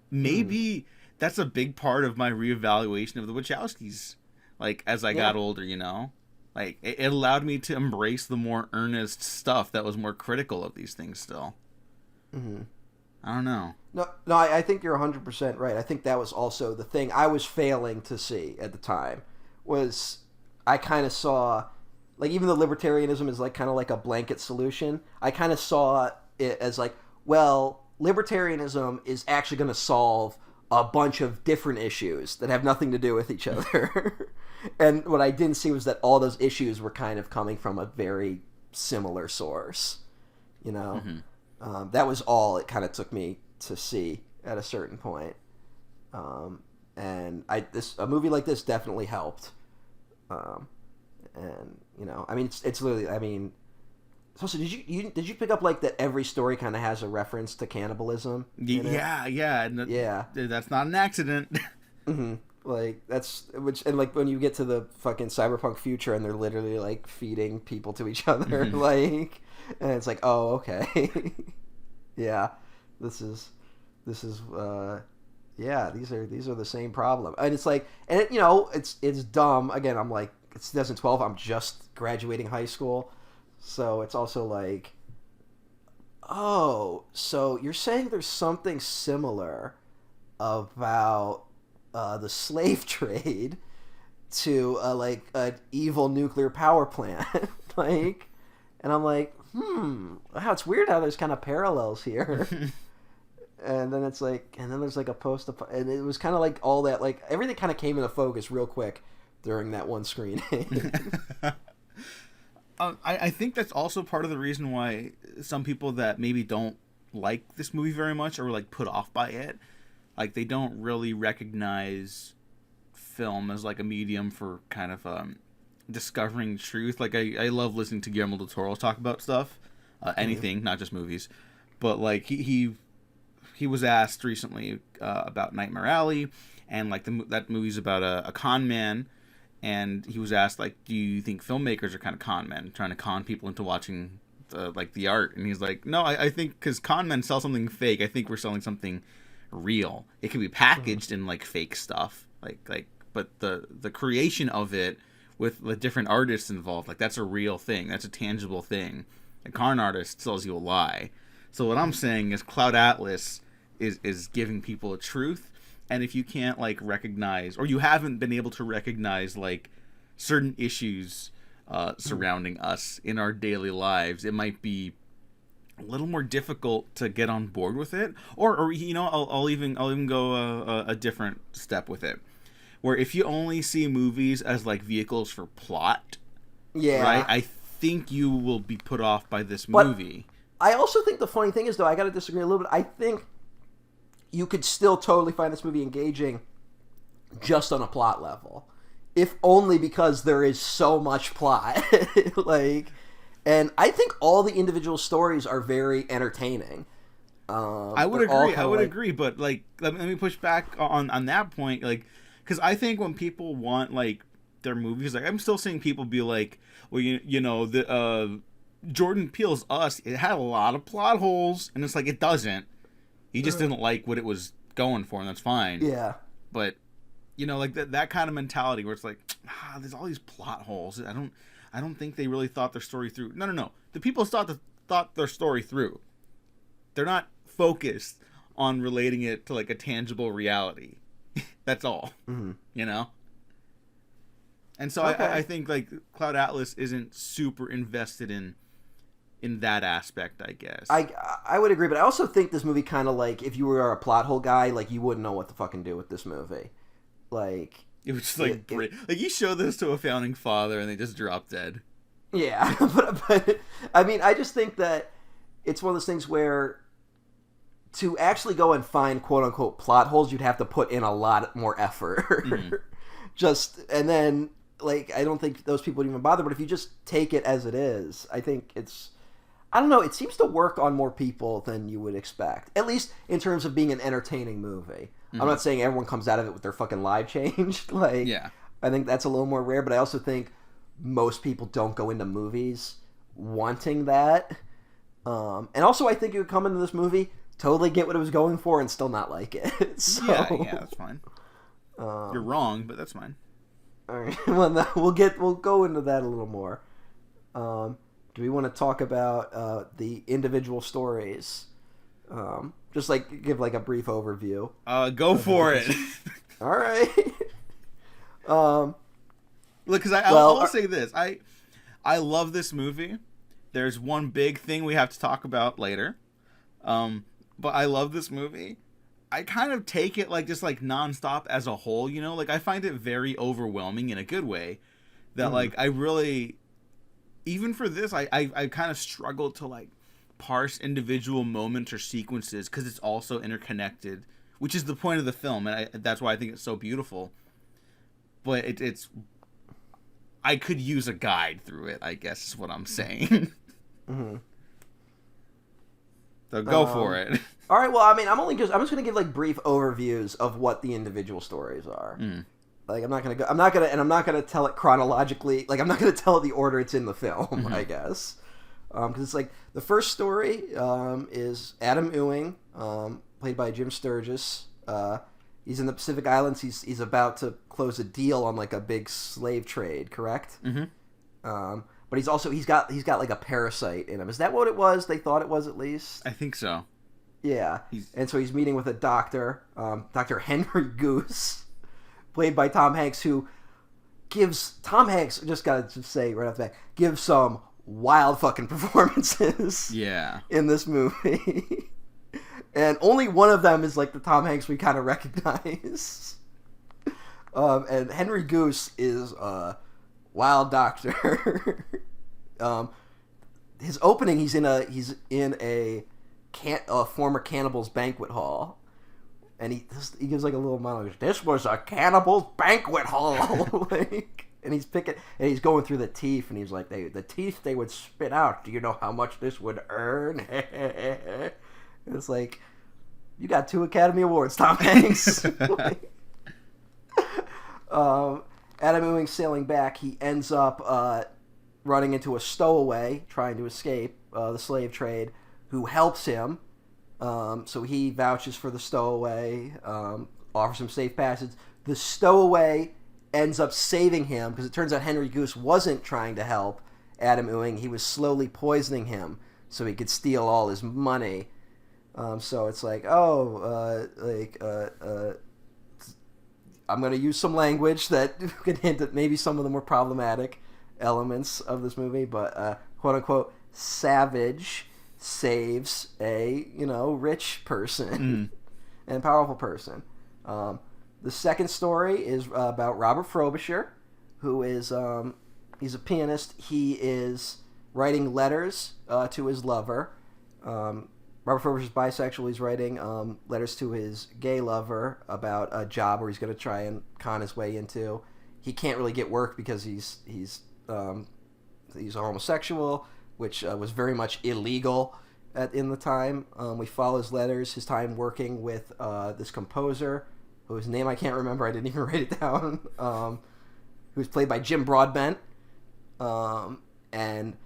maybe that's a big part of my reevaluation of the Wachowskis. Like as I got older, you know, like it allowed me to embrace the more earnest stuff that was more critical of these things still. I don't know. No, I think you're 100% right. I think that was also the thing I was failing to see at the time. Was I kind of saw, like, even though libertarianism is like kind of like a blanket solution, I kind of saw it as like, well, libertarianism is actually going to solve a bunch of different issues that have nothing to do with each other. And what I didn't see was that all those issues were kind of coming from a very similar source, you know? That was all it kind of took me to see at a certain point. And and a movie like this definitely helped. And you know, I mean, it's literally, I mean, so did you pick up like that every story kind of has a reference to cannibalism? Yeah. That's not an accident. Mm-hmm. Like and like when you get to the fucking cyberpunk future and they're literally like feeding people to each other, like, and it's like, oh, okay. Yeah, this is yeah, these are the same problem. And it's like, and it, you know, it's dumb. Again, I'm like, it's 2012, I'm just graduating high school, so it's also like, oh, so you're saying there's something similar about the slave trade to like an evil nuclear power plant. Like, and I'm like, wow, it's weird how there's kind of parallels here. And then it's like, and then there's like and it was kind of like all that, like everything kind of came into focus real quick during that one screening. I think that's also part of the reason why some people that maybe don't like this movie very much or like put off by it, like they don't really recognize film as like a medium for kind of discovering truth. Like I love listening to Guillermo del Toro talk about stuff, anything, not just movies. But like he was asked recently about Nightmare Alley, and like that movie's about a con man, and he was asked like, do you think filmmakers are kind of con men trying to con people into watching the art? And he's like, no, I think because con men sell something fake. I think we're selling something real. It can be packaged in like fake stuff, but the creation of it with the different artists involved, like that's a real thing. That's a tangible thing. A con artist sells you a lie. So what I'm saying is Cloud Atlas is giving people a truth, and if you can't like recognize, or you haven't been able to recognize like certain issues surrounding us in our daily lives, it might be a little more difficult to get on board with it, or you know, I'll even go a different step with it, where if you only see movies as like vehicles for plot, right, I think you will be put off by this movie. I also think the funny thing is, though, I gotta disagree a little bit. I think you could still totally find this movie engaging just on a plot level, if only because there is so much plot. Like, and I think all the individual stories are very entertaining. I would agree, but like, let me push back on that point, like, because I think when people want like their movies, like I'm still seeing people be like, well, you know, the Jordan Peele's Us, it had a lot of plot holes, and it's like, it doesn't. He just didn't like what it was going for, and that's fine. Yeah. But, you know, like that kind of mentality where it's like, there's all these plot holes. I don't think they really thought their story through. No. The people thought their story through. They're not focused on relating it to like a tangible reality. That's all. Mm-hmm. You know? And so okay. I think like Cloud Atlas isn't super invested in that aspect, I guess. I would agree, but I also think this movie kind of like, if you were a plot hole guy, like you wouldn't know what to fucking do with this movie. Like, it was just like like you show this to a founding father and they just drop dead. Yeah, but I mean, I just think that it's one of those things where to actually go and find quote unquote plot holes, you'd have to put in a lot more effort. Mm-hmm. And then like, I don't think those people would even bother, but if you just take it as it is, I think it's, I don't know, it seems to work on more people than you would expect. At least in terms of being an entertaining movie. Mm-hmm. I'm not saying everyone comes out of it with their fucking life changed. Like, yeah. I think that's a little more rare, but I also think most people don't go into movies wanting that. And also I think you would come into this movie, totally get what it was going for, and still not like it. So, yeah, that's fine. You're wrong, but that's fine. All right. Well, we'll go into that a little more. Do we want to talk about the individual stories? Just like give like a brief overview. Go for it. All right. Look, because I'll say this. I love this movie. There's one big thing we have to talk about later. But I love this movie. I kind of take it like just like nonstop as a whole, you know, like I find it very overwhelming in a good way. That like I really, even for this, I kind of struggled to like parse individual moments or sequences because it's also interconnected which is the point of the film, and that's why I think it's so beautiful. But it's I could use a guide through it, I guess is what I'm saying. Mm-hmm. So go for it. All right. Well, I mean, I'm just going to give like brief overviews of what the individual stories are. Like, I'm not going to tell it chronologically. Like, I'm not going to tell it the order it's in the film, I guess. Because it's like, the first story is Adam Ewing, played by Jim Sturgis. He's in the Pacific Islands. He's about to close a deal on like a big slave trade, correct? Mm-hmm. But he's got like a parasite in him. Is that what it was? They thought it was, at least. I think so. Yeah. And so he's meeting with a doctor, Dr. Henry Goose, played by Tom Hanks, who Tom Hanks, just gotta say right off the bat, gives some wild fucking performances. Yeah. In this movie. And only one of them is like the Tom Hanks we kind of recognize. And Henry Goose is a wild doctor. His opening, he's in a former cannibal's banquet hall, and he gives like a little monologue. This was a cannibal's banquet hall. And he's going through the teeth, and he's like, the teeth they would spit out. Do you know how much this would earn? It's like, you got 2 Academy Awards, Tom Hanks. Adam Ewing sailing back, he ends up running into a stowaway trying to escape the slave trade, who helps him. So he vouches for the stowaway, offers him safe passage. The stowaway ends up saving him, because it turns out Henry Goose wasn't trying to help Adam Ewing. He was slowly poisoning him so he could steal all his money. So it's like, I'm going to use some language that can hint at maybe some of the more problematic elements of this movie, but quote-unquote savage saves a, rich person and powerful person. The second story is about Robert Frobisher, who is, he's a pianist. He is writing letters to his lover. Robert Frobisher's bisexual. He's writing letters to his gay lover about a job where he's going to try and con his way into. He can't really get work because he's a homosexual, which was very much illegal in the time. We follow his letters, his time working with this composer, whose name I can't remember. I didn't even write it down. Who's played by Jim Broadbent, and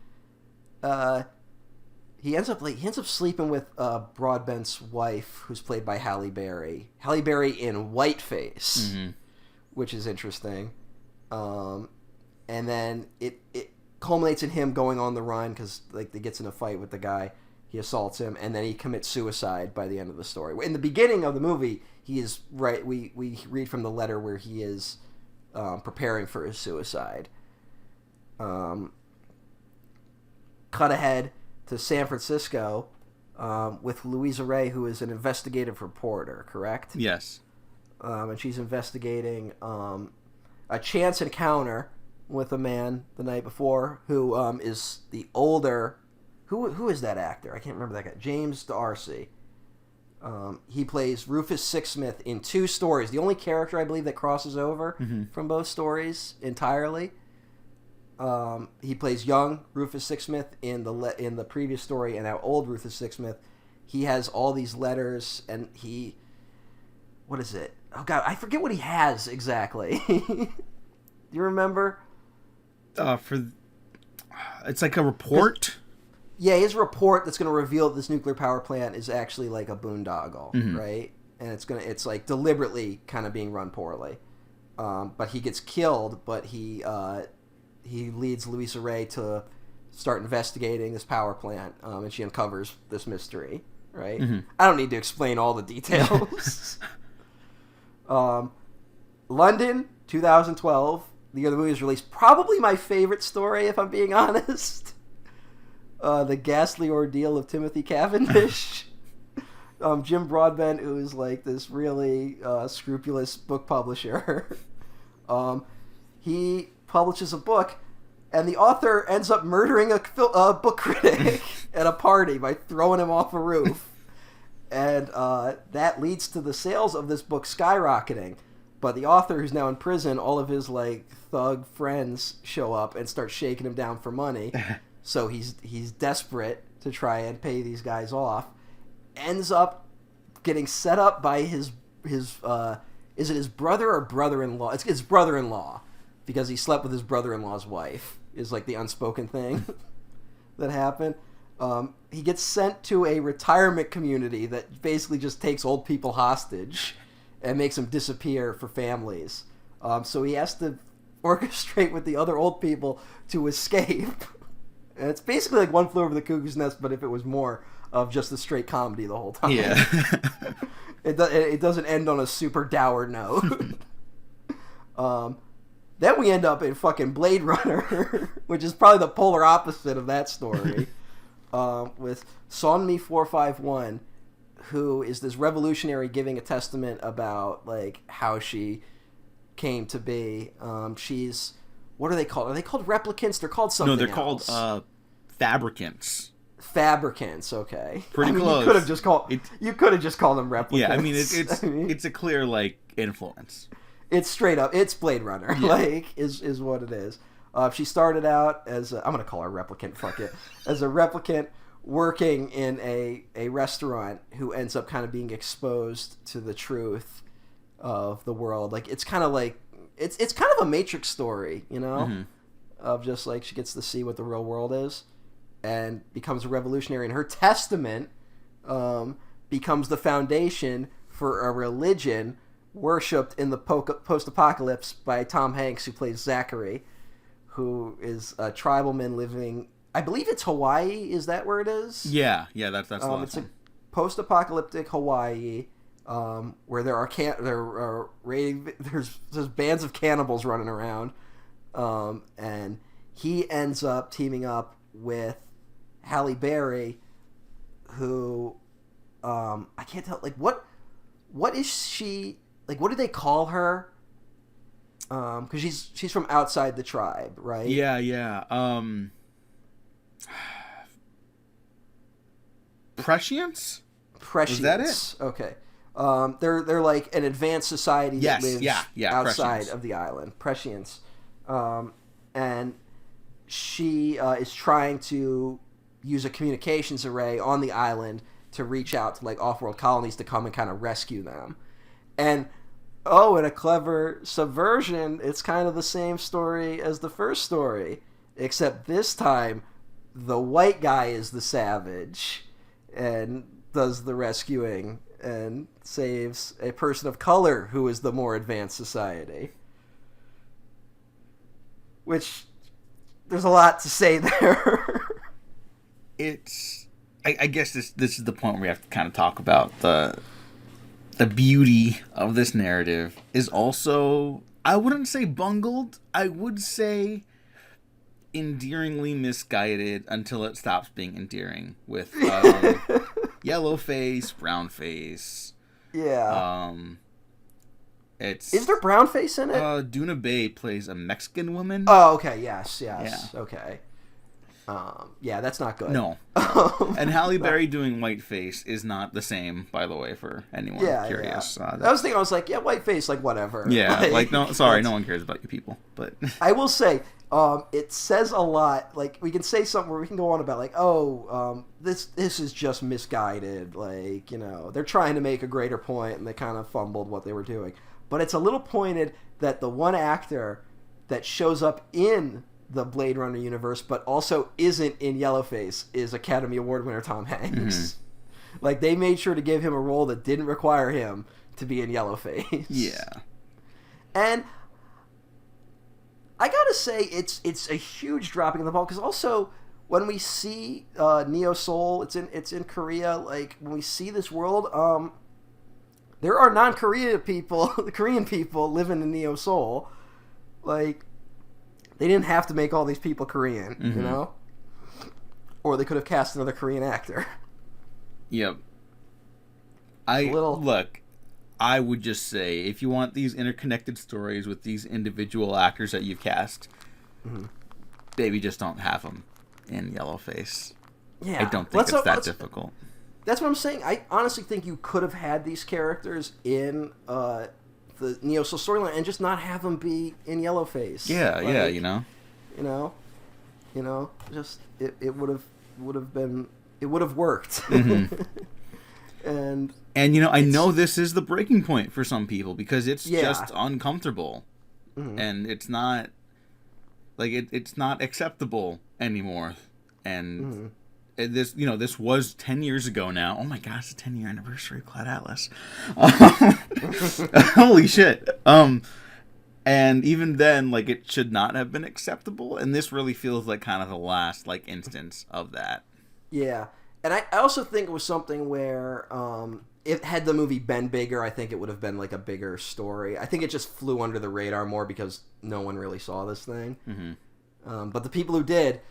he ends up sleeping with Broadbent's wife, who's played by Halle Berry. Halle Berry in Whiteface, which is interesting. And then it culminates in him going on the run because he gets in a fight with the guy. He assaults him, and then he commits suicide by the end of the story. In the beginning of the movie, he is right. We read from the letter where he is preparing for his suicide. Cut ahead to San Francisco with Louisa Ray, who is an investigative reporter, correct? Yes. And she's investigating a chance encounter with a man the night before who is the older... Who is that actor? I can't remember that guy. James D'Arcy. He plays Rufus Sixsmith in 2 stories. The only character, I believe, that crosses over from both stories entirely. He plays young Rufus Sixsmith in the previous story, and now old Rufus Sixsmith. He has all these letters, and what is it? Oh God, I forget what he has exactly. Do you remember? It's like a report. Yeah, his report that's going to reveal that this nuclear power plant is actually like a boondoggle, right? And it's like deliberately kind of being run poorly. But he gets killed, but he leads Louisa Ray to start investigating this power plant, and she uncovers this mystery, right? I don't need to explain all the details. London, 2012, the year the movie was released. Probably my favorite story, if I'm being honest. The ghastly ordeal of Timothy Cavendish. Jim Broadbent, who is like this really scrupulous book publisher. He publishes a book, and the author ends up murdering a book critic at a party by throwing him off a roof. And that leads to the sales of this book skyrocketing. But the author, who's now in prison, all of his like thug friends show up and start shaking him down for money. So he's desperate to try and pay these guys off. Ends up getting set up by his is it his brother or brother-in-law? It's his brother-in-law, because he slept with his brother-in-law's wife. Is like the unspoken thing that happened. He gets sent to a retirement community that basically just takes old people hostage and makes them disappear for families. So he has to orchestrate with the other old people to escape. And it's basically like One Flew Over the Cuckoo's Nest, but if it was more of just a straight comedy the whole time. Yeah. It doesn't end on a super dour note. Then we end up in fucking Blade Runner, which is probably the polar opposite of that story, with Sonmi 451, who is this revolutionary giving a testament about like how she came to be. She's, what are they called? Are they called replicants? They're called something. No, they're else. called fabricants. Fabricants, okay. Pretty close. You could have just called them replicants. Yeah, I mean it's a clear like influence. It's straight up. It's Blade Runner. Yeah. Like is what it is. She started out as I'm gonna call her replicant. Fuck it. As a replicant working in a restaurant, who ends up kind of being exposed to the truth of the world. Like it's kind of like it's kind of a Matrix story, you know, Mm-hmm. of just like she gets to see what the real world is and becomes a revolutionary. And her testament becomes the foundation for a religion worshipped in the post-apocalypse by Tom Hanks, who plays Zachary, who is a tribalman living, I believe it's Hawaii. Is that where it is? Yeah, that's the last It's one. a post-apocalyptic Hawaii, where there's bands of cannibals running around, and he ends up teaming up with Halle Berry, who I can't tell, like what is she, like what do they call her? Because she's from outside the tribe, right? Yeah. Prescience? Prescience. Is that it? Okay. They're like an advanced society that Yes, lives yeah, outside prescience. of the island. Prescience. And she is trying to use a communications array on the island to reach out to like off-world colonies to come and kind of rescue them. And in a clever subversion, it's kind of the same story as the first story, except this time the white guy is the savage and does the rescuing and saves a person of color who is the more advanced society. Which, there's a lot to say there. I guess this is the point where we have to kind of talk about the beauty of this narrative is also, I wouldn't say bungled, I would say endearingly misguided until it stops being endearing with yellow face, brown face. Yeah. It's Is there brown face in it? Duna Bay plays a Mexican woman. Oh, okay. Yes. Yeah. Okay. Yeah, that's not good. No. And Halle Berry doing whiteface is not the same, by the way, for anyone curious. Yeah. I was thinking, I was like, yeah, whiteface, like whatever. Yeah, like no one cares about you people. But I will say, it says a lot. Like we can say something where we can go on about like, this is just misguided. Like, you know, they're trying to make a greater point and they kind of fumbled what they were doing. But it's a little pointed that the one actor that shows up in the Blade Runner universe, but also isn't in Yellowface, is Academy Award winner Tom Hanks. Mm-hmm. Like, they made sure to give him a role that didn't require him to be in Yellowface. Yeah. And I gotta say, it's a huge dropping of the ball, because also, when we see Neo Seoul, it's in Korea, like, when we see this world, there are non-Korean people, Korean people living in Neo Seoul. Like, they didn't have to make all these people Korean, you know? Or they could have cast another Korean actor. Yep. Look, I would just say, if you want these interconnected stories with these individual actors that you've cast, maybe just don't have them in Yellowface. Yeah. I don't think it's that difficult. That's what I'm saying. I honestly think you could have had these characters in the Neo Soul storyline and just not have them be in Yellowface. Yeah, Like, yeah, you know. Just it would have worked. Mm-hmm. and I know this is the breaking point for some people because it's just uncomfortable, and it's not like it's not acceptable anymore, and. This was 10 years ago now. Oh my gosh, the 10-year anniversary of Cloud Atlas. Holy shit. And even then, like, it should not have been acceptable. And this really feels like kind of the last, like, instance of that. Yeah. And I also think it was something where if had the movie been bigger, I think it would have been, like, a bigger story. I think it just flew under the radar more because no one really saw this thing. Mm-hmm. But the people who did...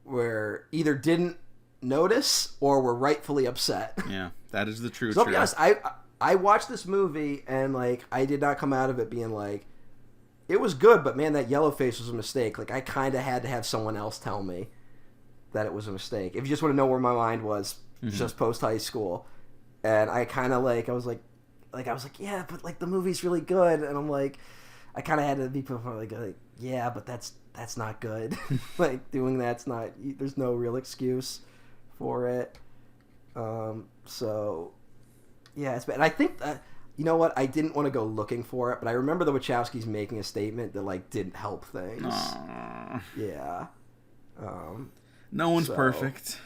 were either didn't notice or were rightfully upset. Yeah, that is the truth. So I'll be honest, I watched this movie and like I did not come out of it being like it was good, but man, that yellow face was a mistake. Like I kind of had to have someone else tell me that it was a mistake. If you just want to know where my mind was, just post high school, and I kind of I was like yeah, but like the movie's really good, and I'm like I kind of had to be like yeah, but that's not good. Like doing that's not. There's no real excuse for it. So yeah, it's bad. And I think you know what? I didn't want to go looking for it, but I remember the Wachowskis making a statement that like didn't help things. Aww. Yeah. No one's perfect.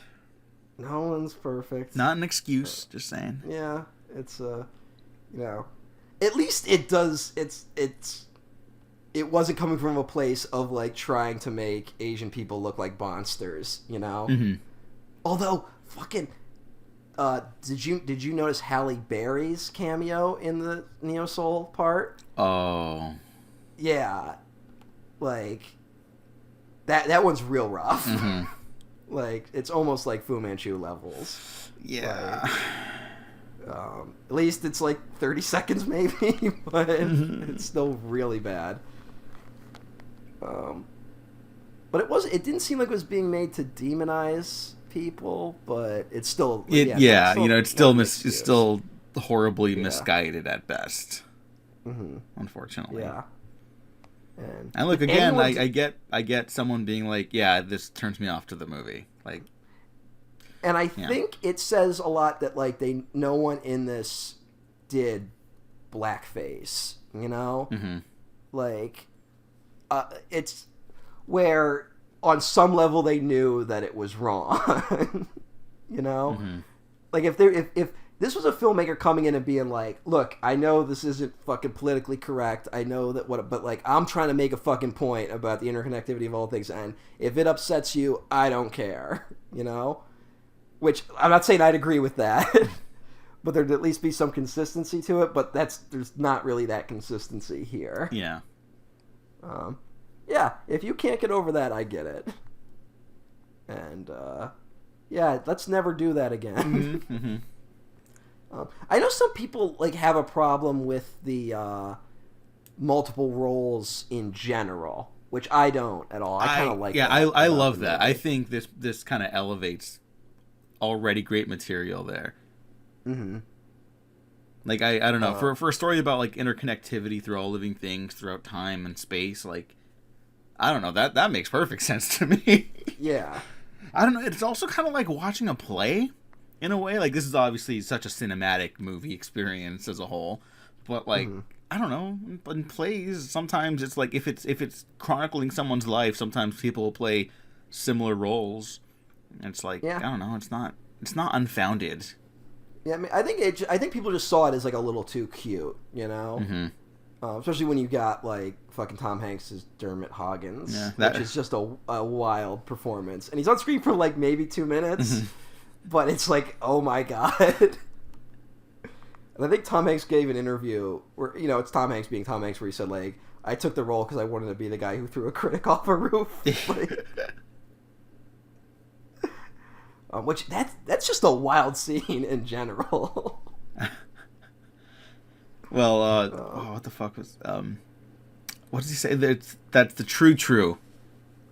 No one's perfect. Not an excuse. Just saying. Yeah, it's at least it does. It wasn't coming from a place of like trying to make Asian people look like monsters, you know. Mm-hmm. Although, fucking, did you notice Halle Berry's cameo in the Neo Soul part? Oh, yeah, like that one's real rough. Mm-hmm. Like it's almost like Fu Manchu levels. Yeah. Like, at least it's like 30 seconds maybe, but it's still really bad. But it didn't seem like it was being made to demonize people, but it's still it's still horribly misguided at best. Mm-hmm. Unfortunately. Yeah. And look again, I get someone being like, yeah, this turns me off to the movie. Like, and I think it says a lot that like no one in this did blackface, you know? Mm-hmm. Like it's where on some level they knew that it was wrong. You know? Mm-hmm. Like if this was a filmmaker coming in and being like, look, I know this isn't fucking politically correct. I know that but like I'm trying to make a fucking point about the interconnectivity of all things, and if it upsets you, I don't care. You know? Which I'm not saying I'd agree with that. But there'd at least be some consistency to it, but there's not really that consistency here. Yeah. Yeah, if you can't get over that, I get it. And, yeah, let's never do that again. Mm-hmm. Mm-hmm. I know some people, like, have a problem with the, multiple roles in general, which I don't at all. I kind of like that. Yeah, I love that. I think this kind of elevates already great material there. Mm-hmm. Like, I don't know. For a story about, like, interconnectivity through all living things throughout time and space, like, I don't know. That makes perfect sense to me. Yeah. I don't know. It's also kind of like watching a play, in a way. Like, this is obviously such a cinematic movie experience as a whole. But, like, I don't know. In plays, sometimes it's like, if it's chronicling someone's life, sometimes people will play similar roles. And it's like, I don't know. It's not unfounded. Yeah, I mean, I think people just saw it as like a little too cute, you know. Mm-hmm. Especially when you got like fucking Tom Hanks as Dermot Hoggins, which is just a wild performance, and he's on screen for like maybe 2 minutes, but it's like, oh my god. And I think Tom Hanks gave an interview where, you know, it's Tom Hanks being Tom Hanks, where he said like, I took the role because I wanted to be the guy who threw a critic off a roof. Like, which that's just a wild scene in general. Well, what the fuck was what does he say? That's the true.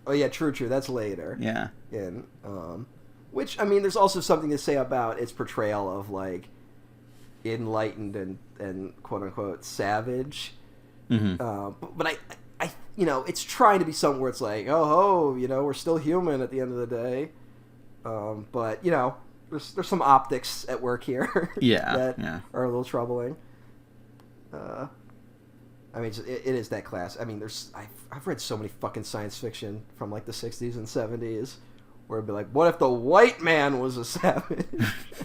Oh yeah, true. That's later. Yeah. And Which, I mean, there's also something to say about its portrayal of, like, enlightened and quote-unquote savage. But I, you know, it's trying to be something where it's like, oh, you know, we're still human at the end of the day. But, you know, there's some optics at work here that are a little troubling. I mean, it is that class. I mean, I've read so many fucking science fiction from, like, the 60s and 70s where it'd be like, what if the white man was a savage?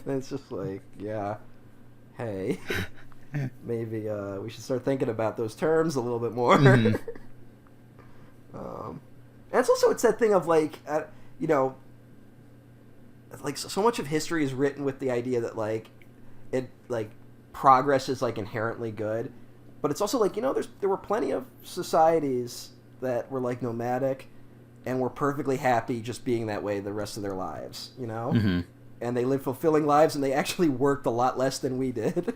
And it's just like, yeah, hey, maybe we should start thinking about those terms a little bit more. And it's that thing of, like, you know, like, so much of history is written with the idea that, like, it, like, progress is, like, inherently good. But it's also, like, you know, there were plenty of societies that were, like, nomadic and were perfectly happy just being that way the rest of their lives, you know? And they lived fulfilling lives, and they actually worked a lot less than we did.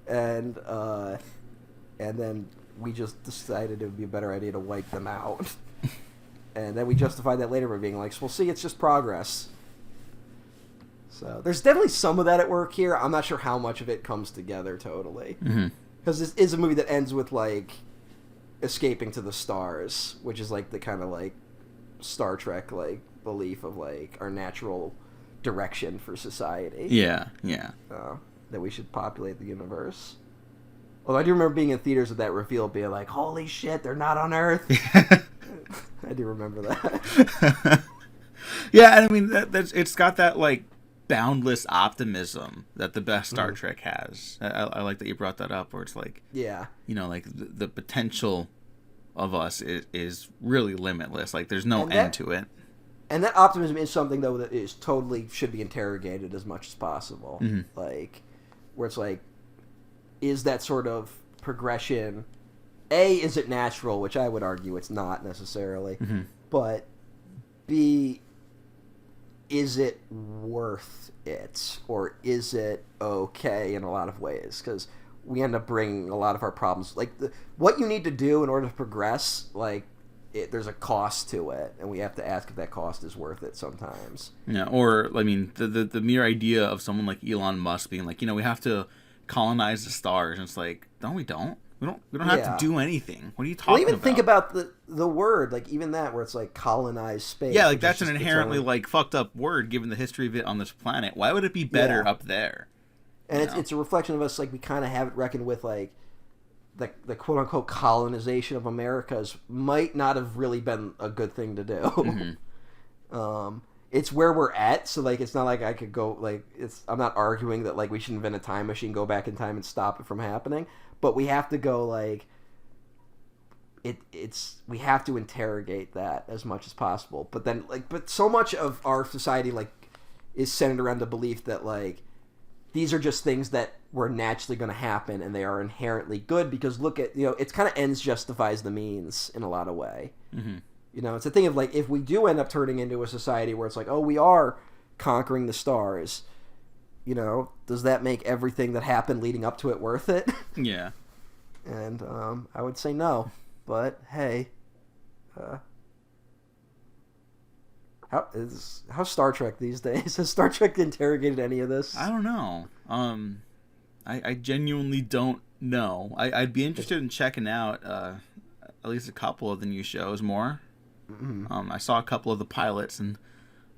And then we just decided it would be a better idea to wipe them out. And then we justified that later by being like, well, see, it's just progress. So there's definitely some of that at work here. I'm not sure how much of it comes together totally. Because this is a movie that ends with, like, escaping to the stars, which is, like, the kind of, like, Star Trek, like, belief of, like, our natural direction for society. Yeah. That we should populate the universe. Although I do remember being in theaters with that reveal, being like, holy shit, they're not on Earth. I do remember that. Yeah, and I mean, it's got that, like, boundless optimism that the best Star Trek has. I like that you brought that up, where it's like, yeah, you know, like, the potential of us is really limitless. Like, there's no end to it. And that optimism is something, though, that is totally should be interrogated as much as possible. Like, where it's like, is that sort of progression, A, is it natural, which I would argue it's not necessarily, but B, is it worth it, or is it okay in a lot of ways? Because we end up bringing a lot of our problems, like, what you need to do in order to progress, like, there's a cost to it, and we have to ask if that cost is worth it sometimes. Yeah, or, I mean, the mere idea of someone like Elon Musk being like, you know, we have to colonize the stars, and it's like, no, we don't. We don't have to do anything. What are you talking about? Well, even think about the word, like, even that, where it's like colonize space. Yeah, like, that's an inherently, like, fucked up word given the history of it on this planet. Why would it be better up there? And it's a reflection of us, like, we kind of have it reckoned with, like, the quote-unquote colonization of Americas might not have really been a good thing to do. It's where we're at, so, like, it's not like I could go, like, I'm not arguing that, like, we should invent a time machine, go back in time and stop it from happening, but we have to go, like, we have to interrogate that as much as possible. But then, like, but so much of our society, like, is centered around the belief that, like, these are just things that were naturally going to happen, and they are inherently good, because look at, you know, it's kind of ends justifies the means in a lot of way. You know, it's a thing of, like, if we do end up turning into a society where it's like, oh, we are conquering the stars, you know, does that make everything that happened leading up to it worth it? Yeah. And I would say no. But, hey, how's Star Trek these days? Has Star Trek interrogated any of this? I don't know. I genuinely don't know. I'd be interested in checking out at least a couple of the new shows more. I saw a couple of the pilots and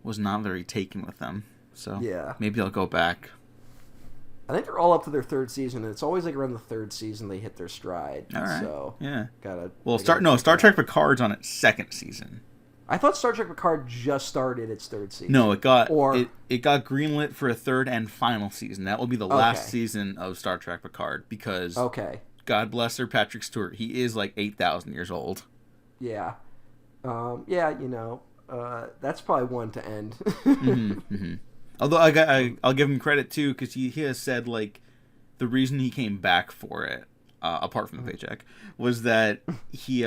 was not very taken with them. So yeah, maybe I'll go back. I think they're all up to their third season, and it's always like around the third season they hit their stride. All right. So yeah, Star Trek Picard's on its second season. I thought Star Trek Picard just started its third season. No, it got greenlit for a third and final season. That will be the last season of Star Trek Picard, because God bless Sir Patrick Stewart, he is like 8,000 years old. Yeah. You know, that's probably one to end. Although I'll give him credit too, because he has said, like, the reason he came back for it, apart from the paycheck, was that he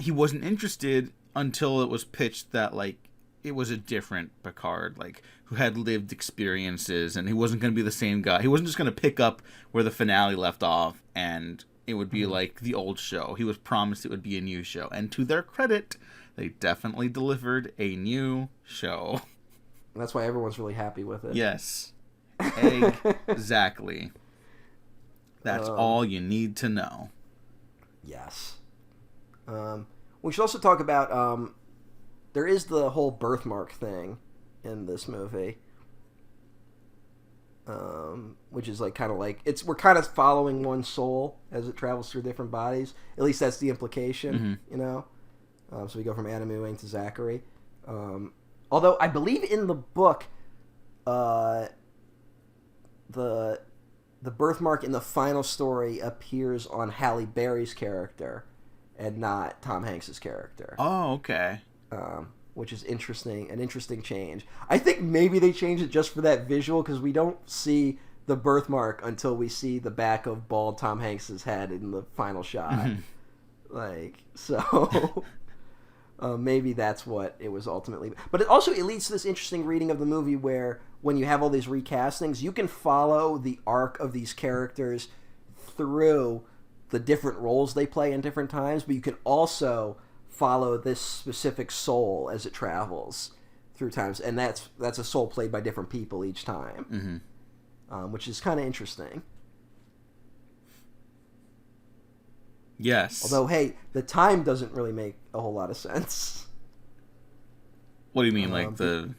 wasn't interested until it was pitched that, like, it was a different Picard, like, who had lived experiences, and he wasn't going to be the same guy. He wasn't just going to pick up where the finale left off and it would be like the old show. He was promised it would be a new show, and to their credit, they definitely delivered a new show. And that's why everyone's really happy with it. Yes. Exactly. That's all you need to know. Yes. We should also talk about, there is the whole birthmark thing in this movie. Which is like kind of like we're kind of following one soul as it travels through different bodies. At least that's the implication, you know. So we go from Anna Ewing to Zachary. Although I believe in the book, the birthmark in the final story appears on Halle Berry's character, and not Tom Hanks's character. Oh, okay. Which is interesting, an interesting change. I think maybe they changed it just for that visual, because we don't see the birthmark until we see the back of bald Tom Hanks's head in the final shot. Like, so maybe that's what it was ultimately. But it leads to this interesting reading of the movie where when you have all these recastings, you can follow the arc of these characters through the different roles they play in different times, but you can also follow this specific soul as it travels through times, and that's a soul played by different people each time, which is kind of interesting. Yes. Although, hey, the time doesn't really make a whole lot of sense. What do you mean, like the?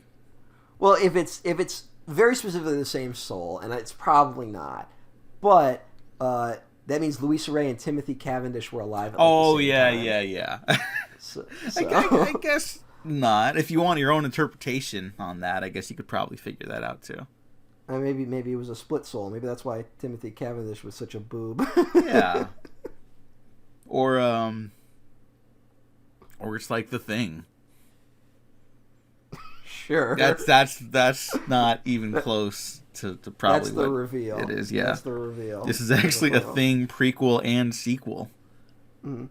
Well, if it's very specifically the same soul, and it's probably not, but that means Louisa Ray and Timothy Cavendish were alive. At the same time. Yeah. So. I guess not. If you want your own interpretation on that, I guess you could probably figure that out too. Maybe it was a split soul. Maybe that's why Timothy Cavendish was such a boob. Yeah. Or it's like The Thing. Sure. That's not even close to probably. That's the reveal. It is. Yeah. That's the reveal. This is actually a Thing prequel and sequel. Mm-hmm.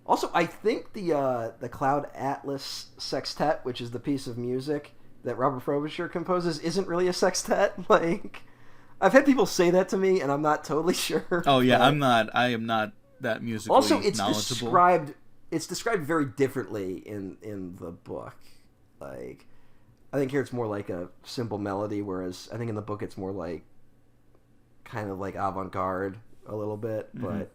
Also, I think the Cloud Atlas Sextet, which is the piece of music that Robert Frobisher composes, isn't really a sextet. Like, I've had people say that to me, and I'm not totally sure. Oh yeah, I am not that musically also, it's knowledgeable. described very differently in the book. Like, I think here it's more like a simple melody, whereas I think in the book it's more like kind of like avant-garde a little bit, but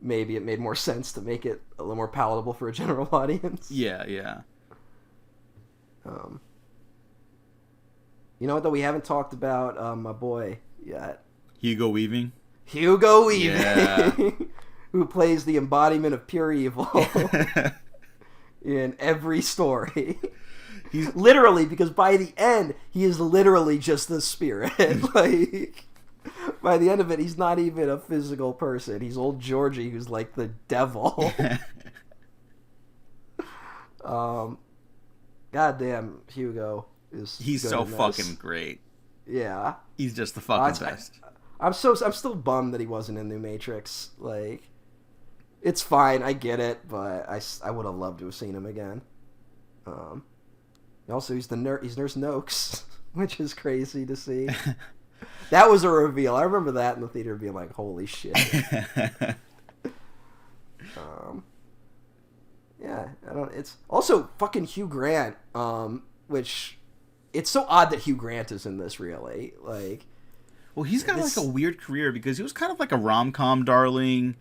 maybe it made more sense to make it a little more palatable for a general audience. Yeah. You know what, though? We haven't talked about my boy yet. Hugo Weaving? Hugo Weaving! Yeah. Who plays the embodiment of pure evil in every story. He's literally, because by the end, he is literally just the spirit. Like, by the end of it, he's not even a physical person. He's old Georgie, who's like the devil. Goddamn, Hugo is. He's so fucking great. Yeah, he's just the fucking best. I'm still bummed that he wasn't in New Matrix. Like, it's fine, I get it, but I would have loved to have seen him again. Also, he's Nurse Noakes, which is crazy to see. That was a reveal. I remember that in the theater being like, holy shit. Yeah, it's also fucking Hugh Grant, which it's so odd that Hugh Grant is in this, really. Like, well, he's got like a weird career because he was kind of like a rom-com darling.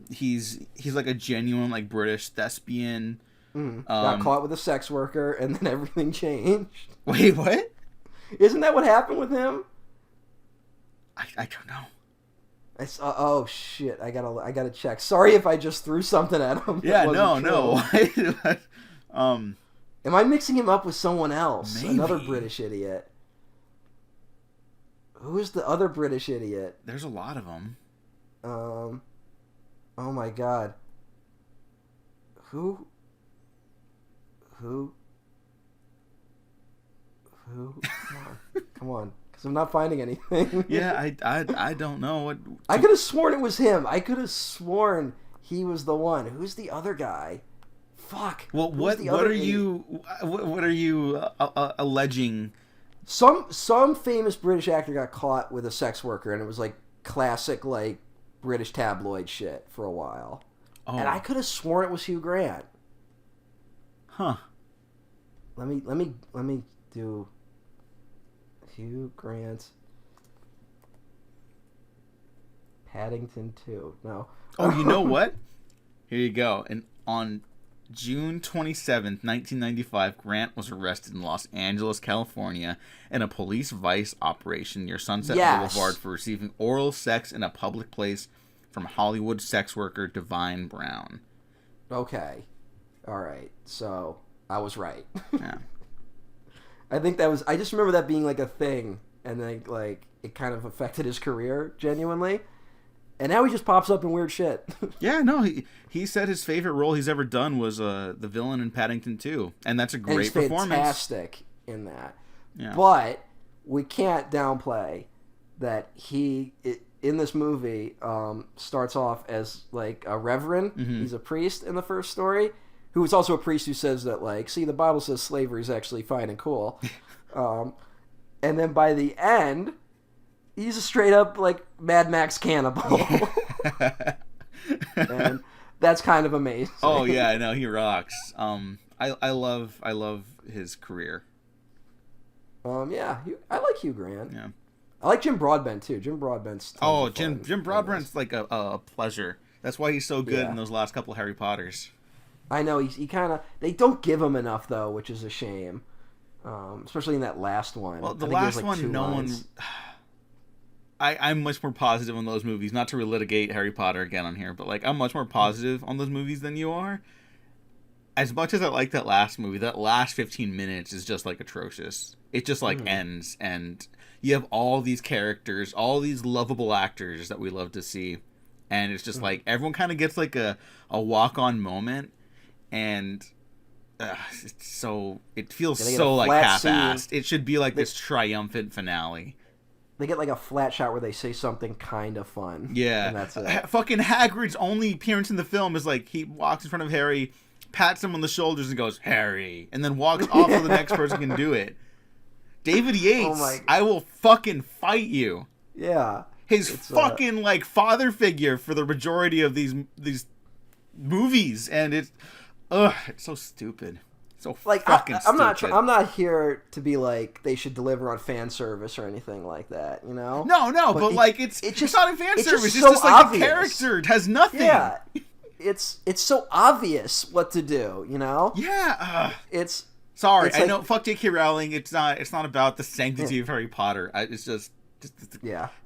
He's like a genuine like British thespian. Got caught with a sex worker, and then everything changed. Wait, what? Isn't that what happened with him? I don't know. Oh shit! I gotta check. Sorry if I just threw something at him. Yeah, no. Am I mixing him up with someone else? Maybe. Another British idiot. Who is the other British idiot? There's a lot of them. Oh my god. Who? Come on. Because I'm not finding anything. Yeah, I don't know what. I could have sworn it was him. I could have sworn he was the one. Who's the other guy? Fuck. Well, what are you alleging? Some famous British actor got caught with a sex worker, and it was like classic like British tabloid shit for a while. Oh. And I could have sworn it was Hugh Grant. Huh. let me do Hugh Grant Paddington 2. No. Oh, you know what? Here you go. And on June 27th, 1995, Grant was arrested in Los Angeles, California, in a police vice operation near Sunset Boulevard for receiving oral sex in a public place from Hollywood sex worker Divine Brown. Okay. All right. So, I was right. Yeah. I think that was... I just remember that being, like, a thing, and then, like, it kind of affected his career, genuinely. And now he just pops up in weird shit. Yeah, no, he said his favorite role he's ever done was the villain in Paddington 2, and that's a great performance. Fantastic in that. Yeah. But we can't downplay that he, in this movie, starts off as, like, a reverend. Mm-hmm. He's a priest in the first story, who is also a priest who says that, like, see, the Bible says slavery is actually fine and cool. And then by the end... he's a straight up, like, Mad Max cannibal. And that's kind of amazing. Oh, yeah, I know. He rocks. I love his career. Yeah, I like Hugh Grant. Yeah. I like Jim Broadbent, too. Jim Broadbent's Jim Broadbent's like a pleasure. That's why he's so good in those last couple of Harry Potters. I know, he kind of... they don't give him enough, though, which is a shame. Especially in that last one. Well, the last one, no one... I'm much more positive on those movies. Not to relitigate Harry Potter again on here, but like I'm much more positive on those movies than you are. As much as I like that last movie, that last 15 minutes is just like atrocious. It just like ends, and you have all these characters, all these lovable actors that we love to see, and it's just like everyone kind of gets like a walk-on moment, and it feels so like half-assed. It should be like this triumphant finale. They get like a flat shot where they say something kind of fun. Yeah. And that's it. Fucking Hagrid's only appearance in the film is like he walks in front of Harry, pats him on the shoulders and goes, Harry, and then walks off so the next person can do it. David Yates, I will fucking fight you. Yeah. His fucking like father figure for the majority of these movies, and it's so stupid. So like fucking stupid. I'm not here to be like they should deliver on fan service or anything like that, you know? No, but like it's not a fan service. It's so just like obvious. the character. It has nothing. Yeah. It's so obvious what to do, you know? Yeah. It's sorry. it's I like, know. Fuck J.K. Rowling. It's not about the sanctity of Harry Potter. It's just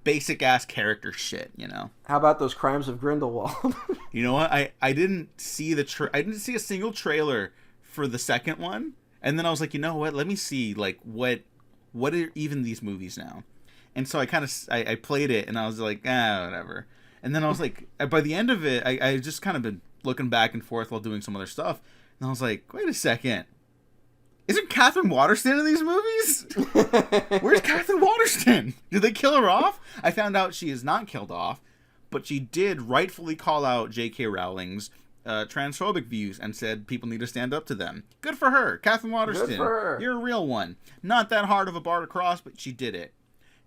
basic ass character shit. You know. How about those Crimes of Grindelwald? You know what? I didn't see I didn't see a single trailer for the second one, and then I was like, you know what? Let me see like what are even these movies now? And so I played it, and I was like, whatever. And then I was like, by the end of it, I just kind of been looking back and forth while doing some other stuff, and I was like, wait a second, isn't Catherine Waterston in these movies? Where's Catherine Waterston? Did they kill her off? I found out she is not killed off, but she did rightfully call out J.K. Rowling's transphobic views and said people need to stand up to them. Good for her. Catherine Waterston. Good for her. You're a real one. Not that hard of a bar to cross, but she did it.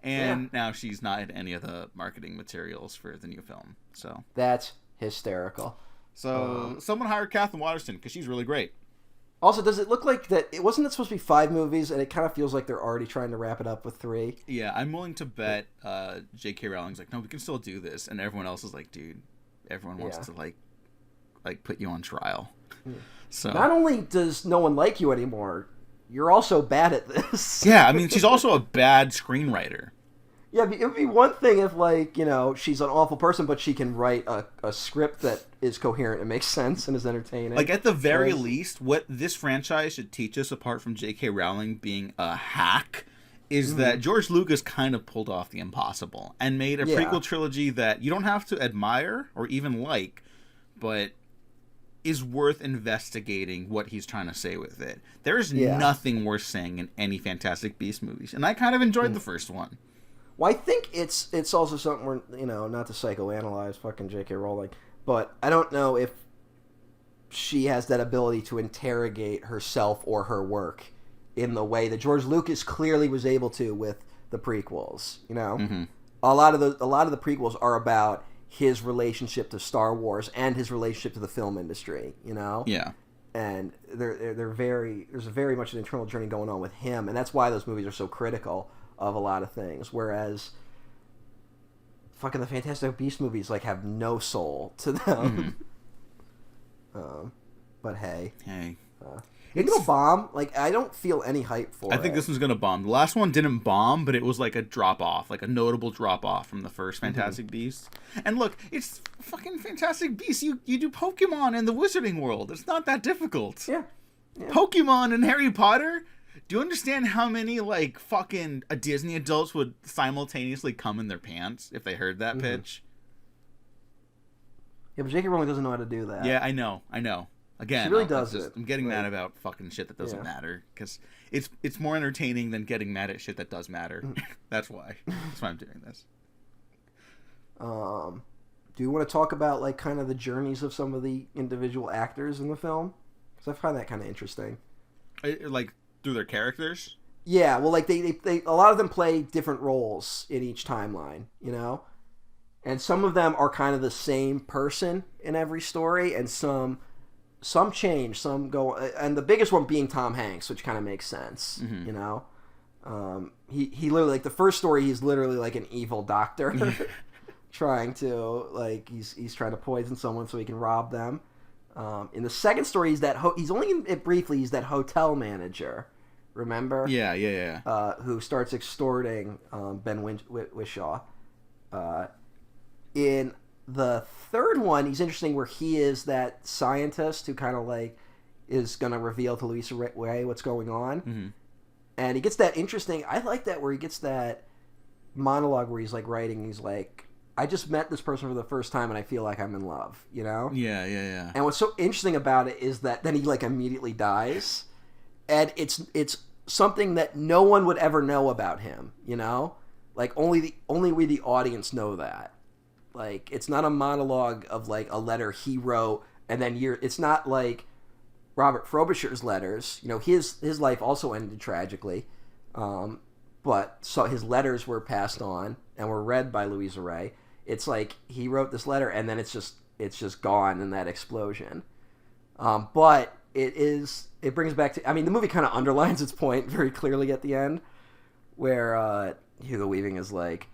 And now she's not in any of the marketing materials for the new film. So that's hysterical. So someone hired Catherine Waterston because she's really great. Also, does it look like that? It wasn't supposed to be 5 movies, and it kind of feels like they're already trying to wrap it up with 3. Yeah, I'm willing to bet J.K. Rowling's like, no, we can still do this, and everyone else is like, dude, everyone wants to like put you on trial. So not only does no one like you anymore, you're also bad at this. Yeah, I mean, she's also a bad screenwriter. Yeah, it would be one thing if, like, you know, she's an awful person, but she can write a script that is coherent and makes sense and is entertaining. Like, at the very least, what this franchise should teach us, apart from J.K. Rowling being a hack, is that George Lucas kind of pulled off the impossible and made a prequel trilogy that you don't have to admire or even like, but is worth investigating what he's trying to say with it. There is nothing worth saying in any Fantastic Beasts movies, and I kind of enjoyed the first one. Well, I think it's also something where, you know, not to psychoanalyze fucking J.K. Rowling, but I don't know if she has that ability to interrogate herself or her work in the way that George Lucas clearly was able to with the prequels. You know, a lot of the prequels are about his relationship to Star Wars and his relationship to the film industry. You know, and they're there's very much an internal journey going on with him, and that's why those movies are so critical of a lot of things. Whereas fucking the Fantastic Beasts movies like have no soul to them. But hey. It's gonna bomb. Like, I don't feel any hype for it. I think this one's gonna bomb. The last one didn't bomb, but it was like a drop off, like a notable drop off from the first Fantastic Beasts. And look, it's fucking Fantastic Beasts. You do Pokemon in the Wizarding world. It's not that difficult. Yeah. Pokemon and Harry Potter. Do you understand how many like fucking Disney adults would simultaneously come in their pants if they heard that pitch? Yeah, but J.K. Rowling doesn't know how to do that. Yeah, I know. Again, she really does it. I'm getting mad about fucking shit that doesn't matter, because it's more entertaining than getting mad at shit that does matter. That's why I'm doing this. Do you want to talk about like kind of the journeys of some of the individual actors in the film? Because I find that kind of interesting. Like through their characters. Yeah, well, like they a lot of them play different roles in each timeline, you know, and some of them are kind of the same person in every story, and some change, some go, and the biggest one being Tom Hanks, which kind of makes sense, you know. He literally, like, the first story, he's literally like an evil doctor trying to, like, he's trying to poison someone so he can rob them. In the second story, he's only in it briefly, he's that hotel manager, remember? Yeah. Who starts extorting Ben Whishaw. In the third one, he's interesting where he is that scientist who kind of like is going to reveal to Louisa Ray what's going on. And he gets that interesting, I like that, where he gets that monologue where he's like writing, he's like, I just met this person for the first time and I feel like I'm in love, you know? Yeah. And what's so interesting about it is that then he like immediately dies, and it's something that no one would ever know about him, you know? Like only we the audience know that. Like, it's not a monologue of like a letter he wrote, and then it's not like Robert Frobisher's letters. You know, his life also ended tragically, but so his letters were passed on and were read by Louisa Ray. It's like he wrote this letter, and then it's just gone in that explosion. But it brings back to, I mean, the movie kind of underlines its point very clearly at the end, where Hugo Weaving is like,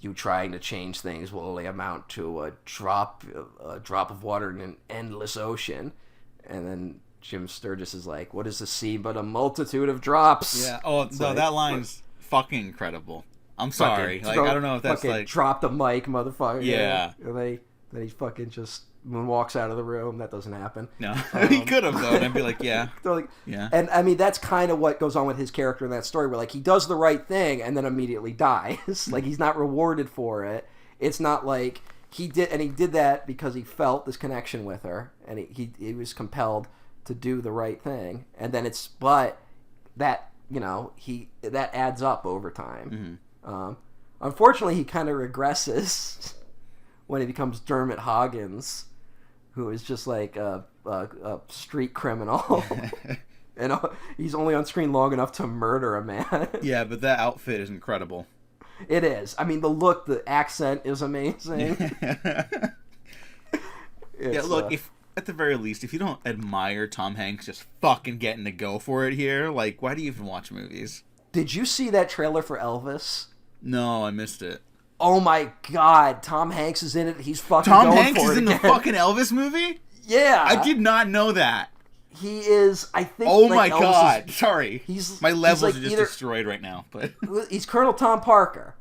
you trying to change things will only amount to a drop of water in an endless ocean. And then Jim Sturgis is like, what is the sea but a multitude of drops? Yeah. Oh, no, like, that line's fucking incredible. I'm sorry. Like, I don't know if that's like... Drop the mic, motherfucker. Yeah. And then he fucking just walks out of the room. That doesn't happen. No. He could have, though, and I'd be like, yeah. Yeah. And, I mean, that's kind of what goes on with his character in that story, where, like, he does the right thing and then immediately dies. Like, he's not rewarded for it. It's not like he did that because he felt this connection with her, and he was compelled to do the right thing. And then but that, you know, that adds up over time. Unfortunately, he kind of regresses when he becomes Dermot Hoggins, who is just like a street criminal. And he's only on screen long enough to murder a man. Yeah, but that outfit is incredible. It is. I mean, the accent is amazing. Yeah, look, if at the very least, if you don't admire Tom Hanks just fucking getting to go for it here, like, why do you even watch movies? Did you see that trailer for Elvis? No, I missed it. Oh my god, Tom Hanks is in it. He's fucking Tom going Hanks for is it in again. the fucking Elvis movie? Yeah. I did not know that. He is, I think... Oh like, my Elvis god. Sorry. My levels like are just destroyed right now. But he's Colonel Tom Parker.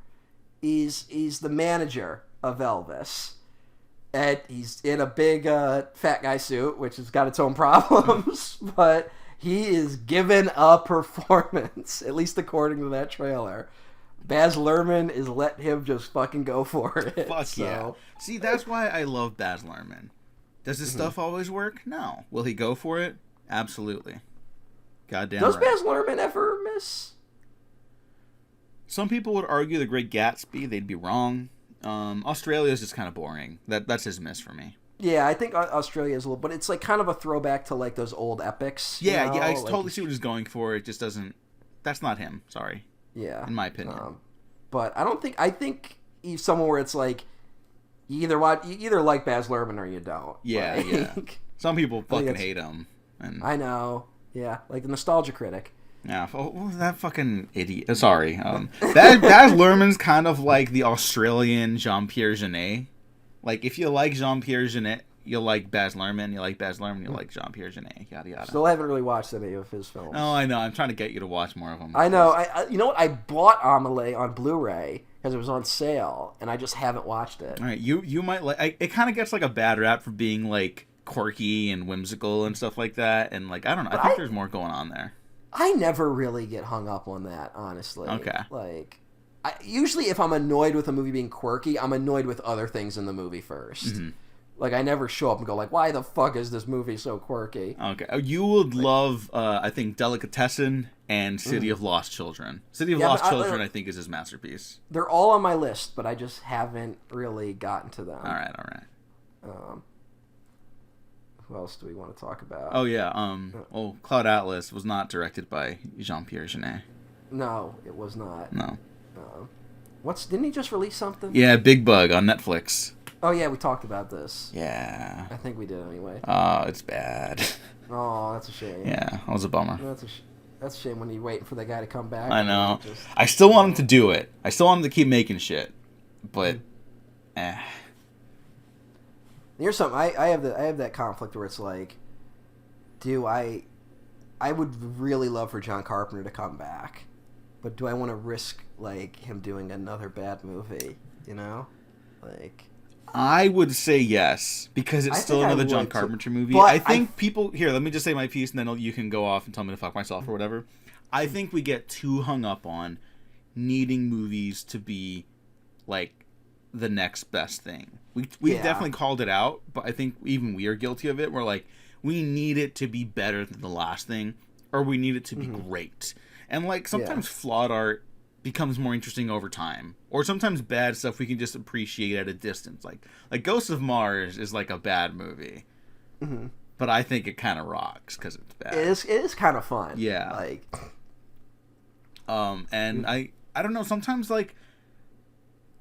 He's the manager of Elvis. And he's in a big fat guy suit, which has got its own problems. But he is given a performance, at least according to that trailer. Baz Luhrmann is letting him just fucking go for it. Fuck yeah. See, that's why I love Baz Luhrmann. Does his stuff always work? No. Will he go for it? Absolutely. Goddamn Does right. Baz Luhrmann ever miss? Some people would argue The Great Gatsby. They'd be wrong. Australia is just kind of boring. That's his miss for me. Yeah, I think Australia is a little, but it's like kind of a throwback to like those old epics. Yeah, you know? I like, totally see what he's going for. It just doesn't. That's not him. Sorry. Yeah, in my opinion. But I think he's somewhere where it's like you either like Baz Luhrmann or you don't. Yeah, like, yeah. Some people fucking that's- hate him. And I know. Yeah, like the nostalgia critic. yeah, what was that fucking idiot? Sorry. Baz Luhrmann's kind of like the Australian Jean-Pierre Jeunet. Like, if you like Jean-Pierre Jeunet, you'll like Baz Luhrmann. You like Baz Luhrmann, you'll like Jean-Pierre Jeunet. Yada yada. Still haven't really watched any of his films. Oh, I know. I'm trying to get you to watch more of them. I know. I you know what? I bought Amelie on Blu-ray because it was on sale, and I just haven't watched it. All right, you might like. It kind of gets like a bad rap for being like quirky and whimsical and stuff like that, and like I don't know. I think there's more going on there. I never really get hung up on that, honestly. Okay. Like, usually if I'm annoyed with a movie being quirky, I'm annoyed with other things in the movie first. Mm-hmm. Like, I never show up and go like, why the fuck is this movie so quirky? Okay, you would love, I think, Delicatessen and City of Lost Children. City of Lost Children, I think, is his masterpiece. They're all on my list, but I just haven't really gotten to them. All right. Who else do we want to talk about? Oh yeah, Cloud Atlas was not directed by Jean-Pierre Jeunet. No, it was not. No. Didn't he just release something? Yeah, Big Bug on Netflix. Oh yeah, we talked about this. Yeah. I think we did anyway. Oh, it's bad. Oh, that's a shame. Yeah, that was a bummer. That's a shame when you're waiting for that guy to come back. I know. I still want him to do it. I still want him to keep making shit. But, Here's something. I have that conflict where it's like, I would really love for John Carpenter to come back, but do I want to risk like him doing another bad movie? You know, like. I would say yes, because it's still another John Carpenter movie. I think people... Here, let me just say my piece, and then you can go off and tell me to fuck myself or whatever. I think we get too hung up on needing movies to be, like, the next best thing. We definitely called it out, but I think even we are guilty of it. We're like, we need it to be better than the last thing, or we need it to be great. And, like, sometimes flawed art becomes more interesting over time, or sometimes bad stuff we can just appreciate at a distance. Like Ghosts of Mars is like a bad movie, but I think it kind of rocks because it's bad. It is kind of fun. Yeah. Like, and I don't know. Sometimes like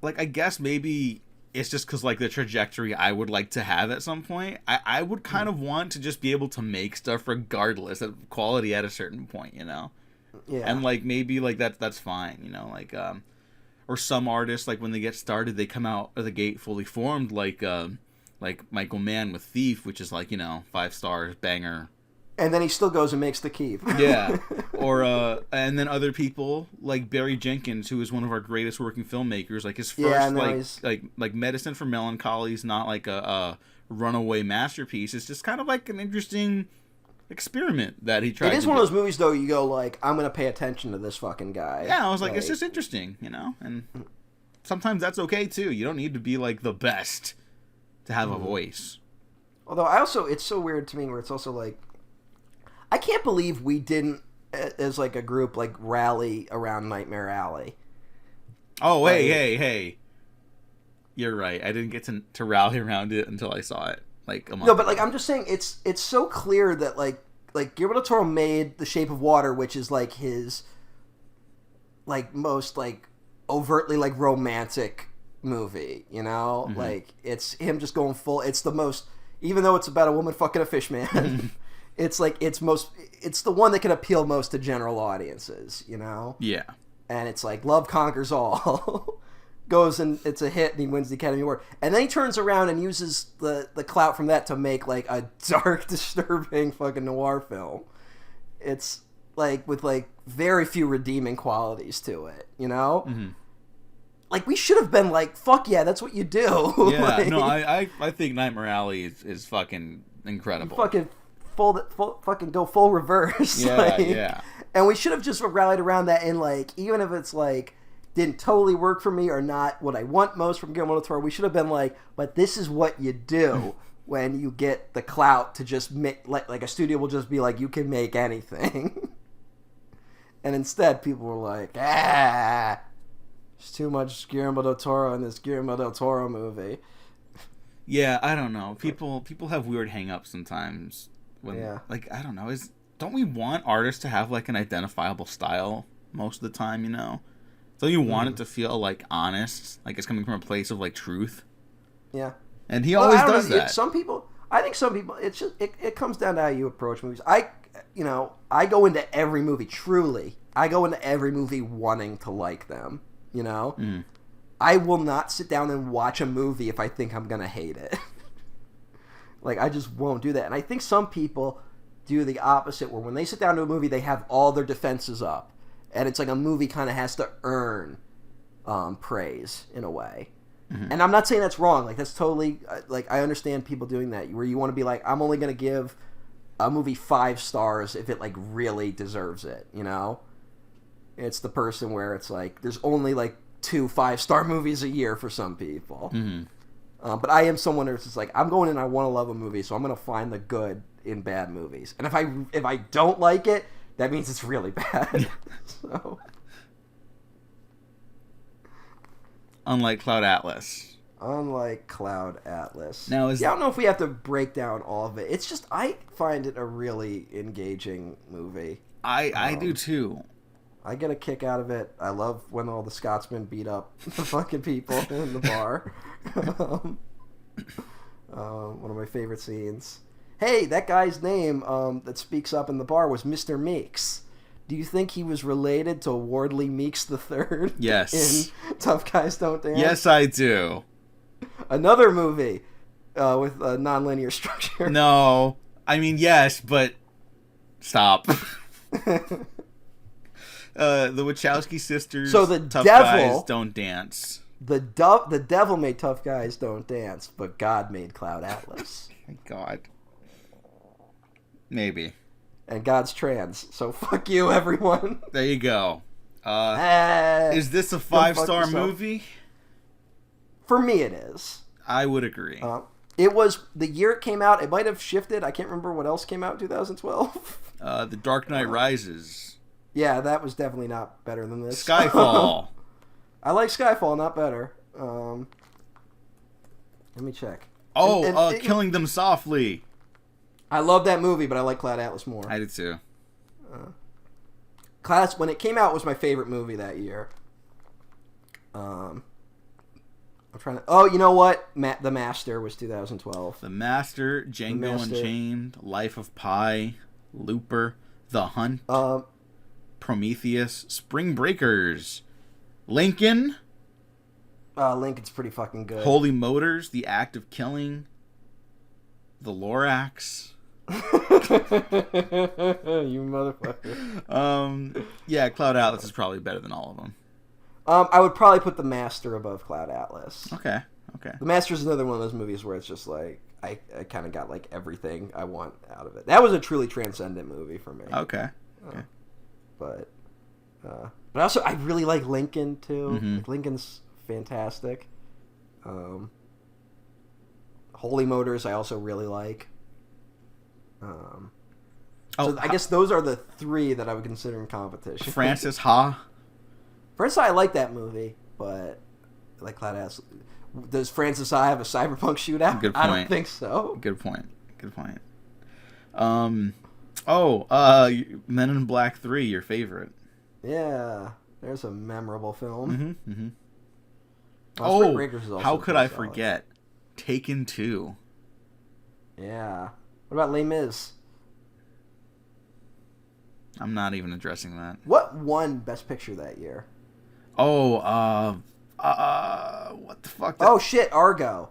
I guess maybe it's just because like the trajectory I would like to have at some point. I would kind of want to just be able to make stuff regardless of quality at a certain point, you know. Yeah. And like maybe like that's fine, you know, like or some artists like when they get started they come out of the gate fully formed, like Michael Mann with Thief, which is like, you know, 5 stars, banger. And then he still goes and makes The Keep. Yeah. Or and then other people like Barry Jenkins, who is one of our greatest working filmmakers, like his first like Medicine for Melancholy is not like a runaway masterpiece. It's just kind of like an interesting experiment that he tried. It is one of those movies though you go like, I'm gonna pay attention to this fucking guy. Yeah, I was like it's just interesting, you know, and sometimes that's okay too. You don't need to be like the best to have a voice. Although it's so weird to me where it's also like, I can't believe we didn't as like a group like rally around Nightmare Alley. Oh hey, you're right. I didn't get to rally around it until I saw it. Like a month but like I'm just saying, it's so clear that like Guillermo del Toro made The Shape of Water, which is like his like most like overtly like romantic movie, you know? Like it's him just going full. It's the most, even though it's about a woman fucking a fish man. It's like it's the one that can appeal most to general audiences, you know? Yeah. And it's like love conquers all. Goes and it's a hit and he wins the Academy Award. And then he turns around and uses the clout from that to make like a dark, disturbing fucking noir film. It's like with like very few redeeming qualities to it, you know? Like we should have been like, fuck yeah, that's what you do. Yeah, like, no, I think Nightmare Alley is fucking incredible. Fucking fucking go full reverse. Yeah, like, yeah. And we should have just rallied around that and like, even if it's like didn't totally work for me or not what I want most from Guillermo del Toro, we should have been like, but this is what you do when you get the clout to just make, like a studio will just be like, you can make anything. And instead people were like, there's too much Guillermo del Toro in this Guillermo del Toro movie. Yeah, I don't know. People have weird hang-ups sometimes. When, like, I don't know. Don't we want artists to have like an identifiable style most of the time, you know? So you want it to feel like honest, like it's coming from a place of like truth. Yeah. And he always does that. Some people, I think some people, it's just, it comes down to how you approach movies. I go into every movie, truly. I go into every movie wanting to like them, you know? Mm. I will not sit down and watch a movie if I think I'm going to hate it. Like, I just won't do that. And I think some people do the opposite, where when they sit down to a movie, they have all their defenses up. And it's like a movie kind of has to earn praise, in a way. Mm-hmm. And I'm not saying that's wrong. Like, that's totally... Like, I understand people doing that, where you want to be like, I'm only going to give a movie 5 stars if it, like, really deserves it, you know? It's the person where it's like, there's only, like, 2 5-star movies a year for some people. Mm-hmm. But I am someone who's just like, I'm going in, I want to love a movie, so I'm going to find the good in bad movies. And if I don't like it, that means it's really bad. So, unlike Cloud Atlas. Now, I don't know if we have to break down all of it. It's just, I find it a really engaging movie. I do too. I get a kick out of it. I love when all the Scotsmen beat up the fucking people in the bar. One of my favorite scenes. Hey, that guy's name that speaks up in the bar was Mr. Meeks. Do you think he was related to Wardley Meeks III? Yes. In Tough Guys Don't Dance? Yes, I do. Another movie with a non-linear structure. No. I mean, yes, but stop. The Wachowski sisters. So the Tough devil Guys Don't Dance. The devil made Tough Guys Don't Dance, but God made Cloud Atlas. My God. Maybe. And God's trans, so fuck you, everyone. There you go. Is this a 5-star movie? For me, it is. I would agree. It was the year it came out. It might have shifted. I can't remember what else came out in 2012. The Dark Knight Rises. Yeah, that was definitely not better than this. Skyfall. I like Skyfall, not better. Let me check. Killing Them Softly. I love that movie, but I like Cloud Atlas more. I did too. Class, when it came out, was my favorite movie that year. I'm trying to... Oh, you know what? The Master was 2012. The Master, Django Unchained, Life of Pi, Looper, The Hunt, Prometheus, Spring Breakers, Lincoln. Lincoln's pretty fucking good. Holy Motors, The Act of Killing, The Lorax. You motherfucker. Yeah, Cloud Atlas is probably better than all of them. I would probably put The Master above Cloud Atlas. Okay. The Master is another one of those movies where it's just like, I kind of got like everything I want out of it. That was a truly transcendent movie for me. Okay. But also, I really like Lincoln, too. Mm-hmm. Like, Lincoln's fantastic. Holy Motors, I also really like. I guess those are the 3 that I would consider in competition. Francis Ha. Francis Ha, I like that movie, but like Cloud Atlas. Does Francis Ha have a cyberpunk shootout? Good point. I don't think so. Good point. Men in Black 3, your favorite. Yeah, there's a memorable film. Mm-hmm. Spring Breakers is also how could I solid. forget? Taken 2. Yeah. What about Les Mis? I'm not even addressing that. What won Best Picture that year? What the fuck? Oh shit, Argo.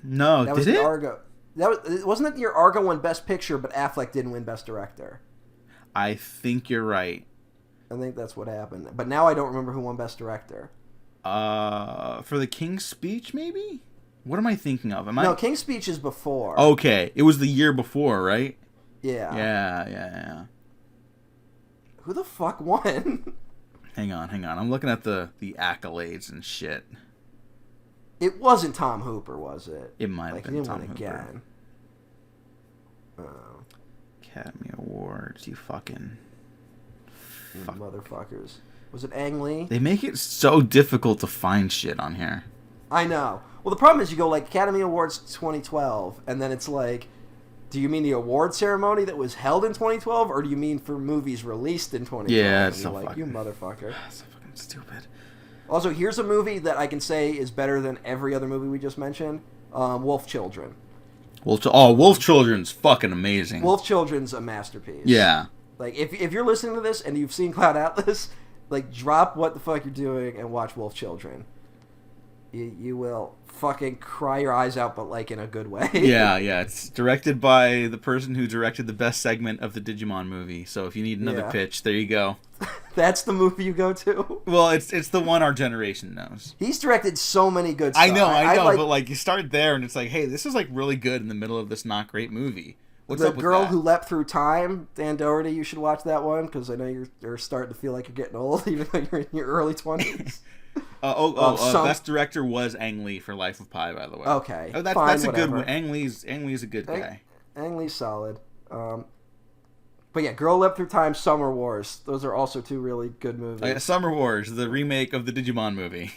No, that was did it? Argo. Wasn't it the year Argo won Best Picture, but Affleck didn't win Best Director? I think you're right. I think that's what happened. But now I don't remember who won Best Director. For the King's Speech, maybe? What am I thinking of? No, King's Speech is before. Okay, it was the year before, right? Yeah. Yeah. Who the fuck won? Hang on. I'm looking at the accolades and shit. It wasn't Tom Hooper, was it? It might have been Tom Hooper. Again. Academy Awards, you fucking... motherfuckers. Was it Ang Lee? They make it so difficult to find shit on here. I know. Well, the problem is you go like Academy Awards 2012, and then it's like, do you mean the award ceremony that was held in 2012, or do you mean for movies released in 2012? Yeah, it's so like, you motherfucker. So fucking stupid. Also, here's a movie that I can say is better than every other movie we just mentioned. Wolf Children. Wolf Children's fucking amazing. Wolf Children's a masterpiece. Yeah. Like, if you're listening to this and you've seen Cloud Atlas, like, drop what the fuck you're doing and watch Wolf Children. You will fucking cry your eyes out, but, like, in a good way. Yeah. It's directed by the person who directed the best segment of the Digimon movie. So if you need another pitch, there you go. That's the movie you go to? Well, it's the one our generation knows. He's directed so many good stuff. I know, but, like, you start there and it's like, hey, this is, like, really good in the middle of this not great movie. What's up with that? The Girl Who Leapt Through Time, Dan Doherty, you should watch that one, because I know you're starting to feel like you're getting old, even though you're in your early 20s. Best director was Ang Lee for Life of Pi, by the way. Okay, that's a good one. Ang Lee's a good guy. Ang Lee's solid. But yeah, Girl Leapt Through Time, Summer Wars. Those are also two really good movies. Summer Wars, the remake of the Digimon movie.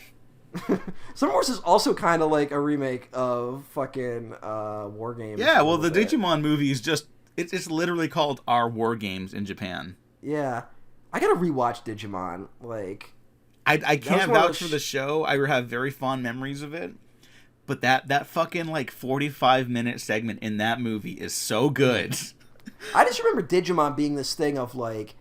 Summer Wars is also kind of like a remake of fucking War Games. Yeah, well, the Digimon movie is just... It's literally called Our War Games in Japan. Yeah. I gotta rewatch Digimon. Like... I can't vouch for the show. I have very fond memories of it. But that fucking, like, 45-minute segment in that movie is so good. I just remember Digimon being this thing of, like...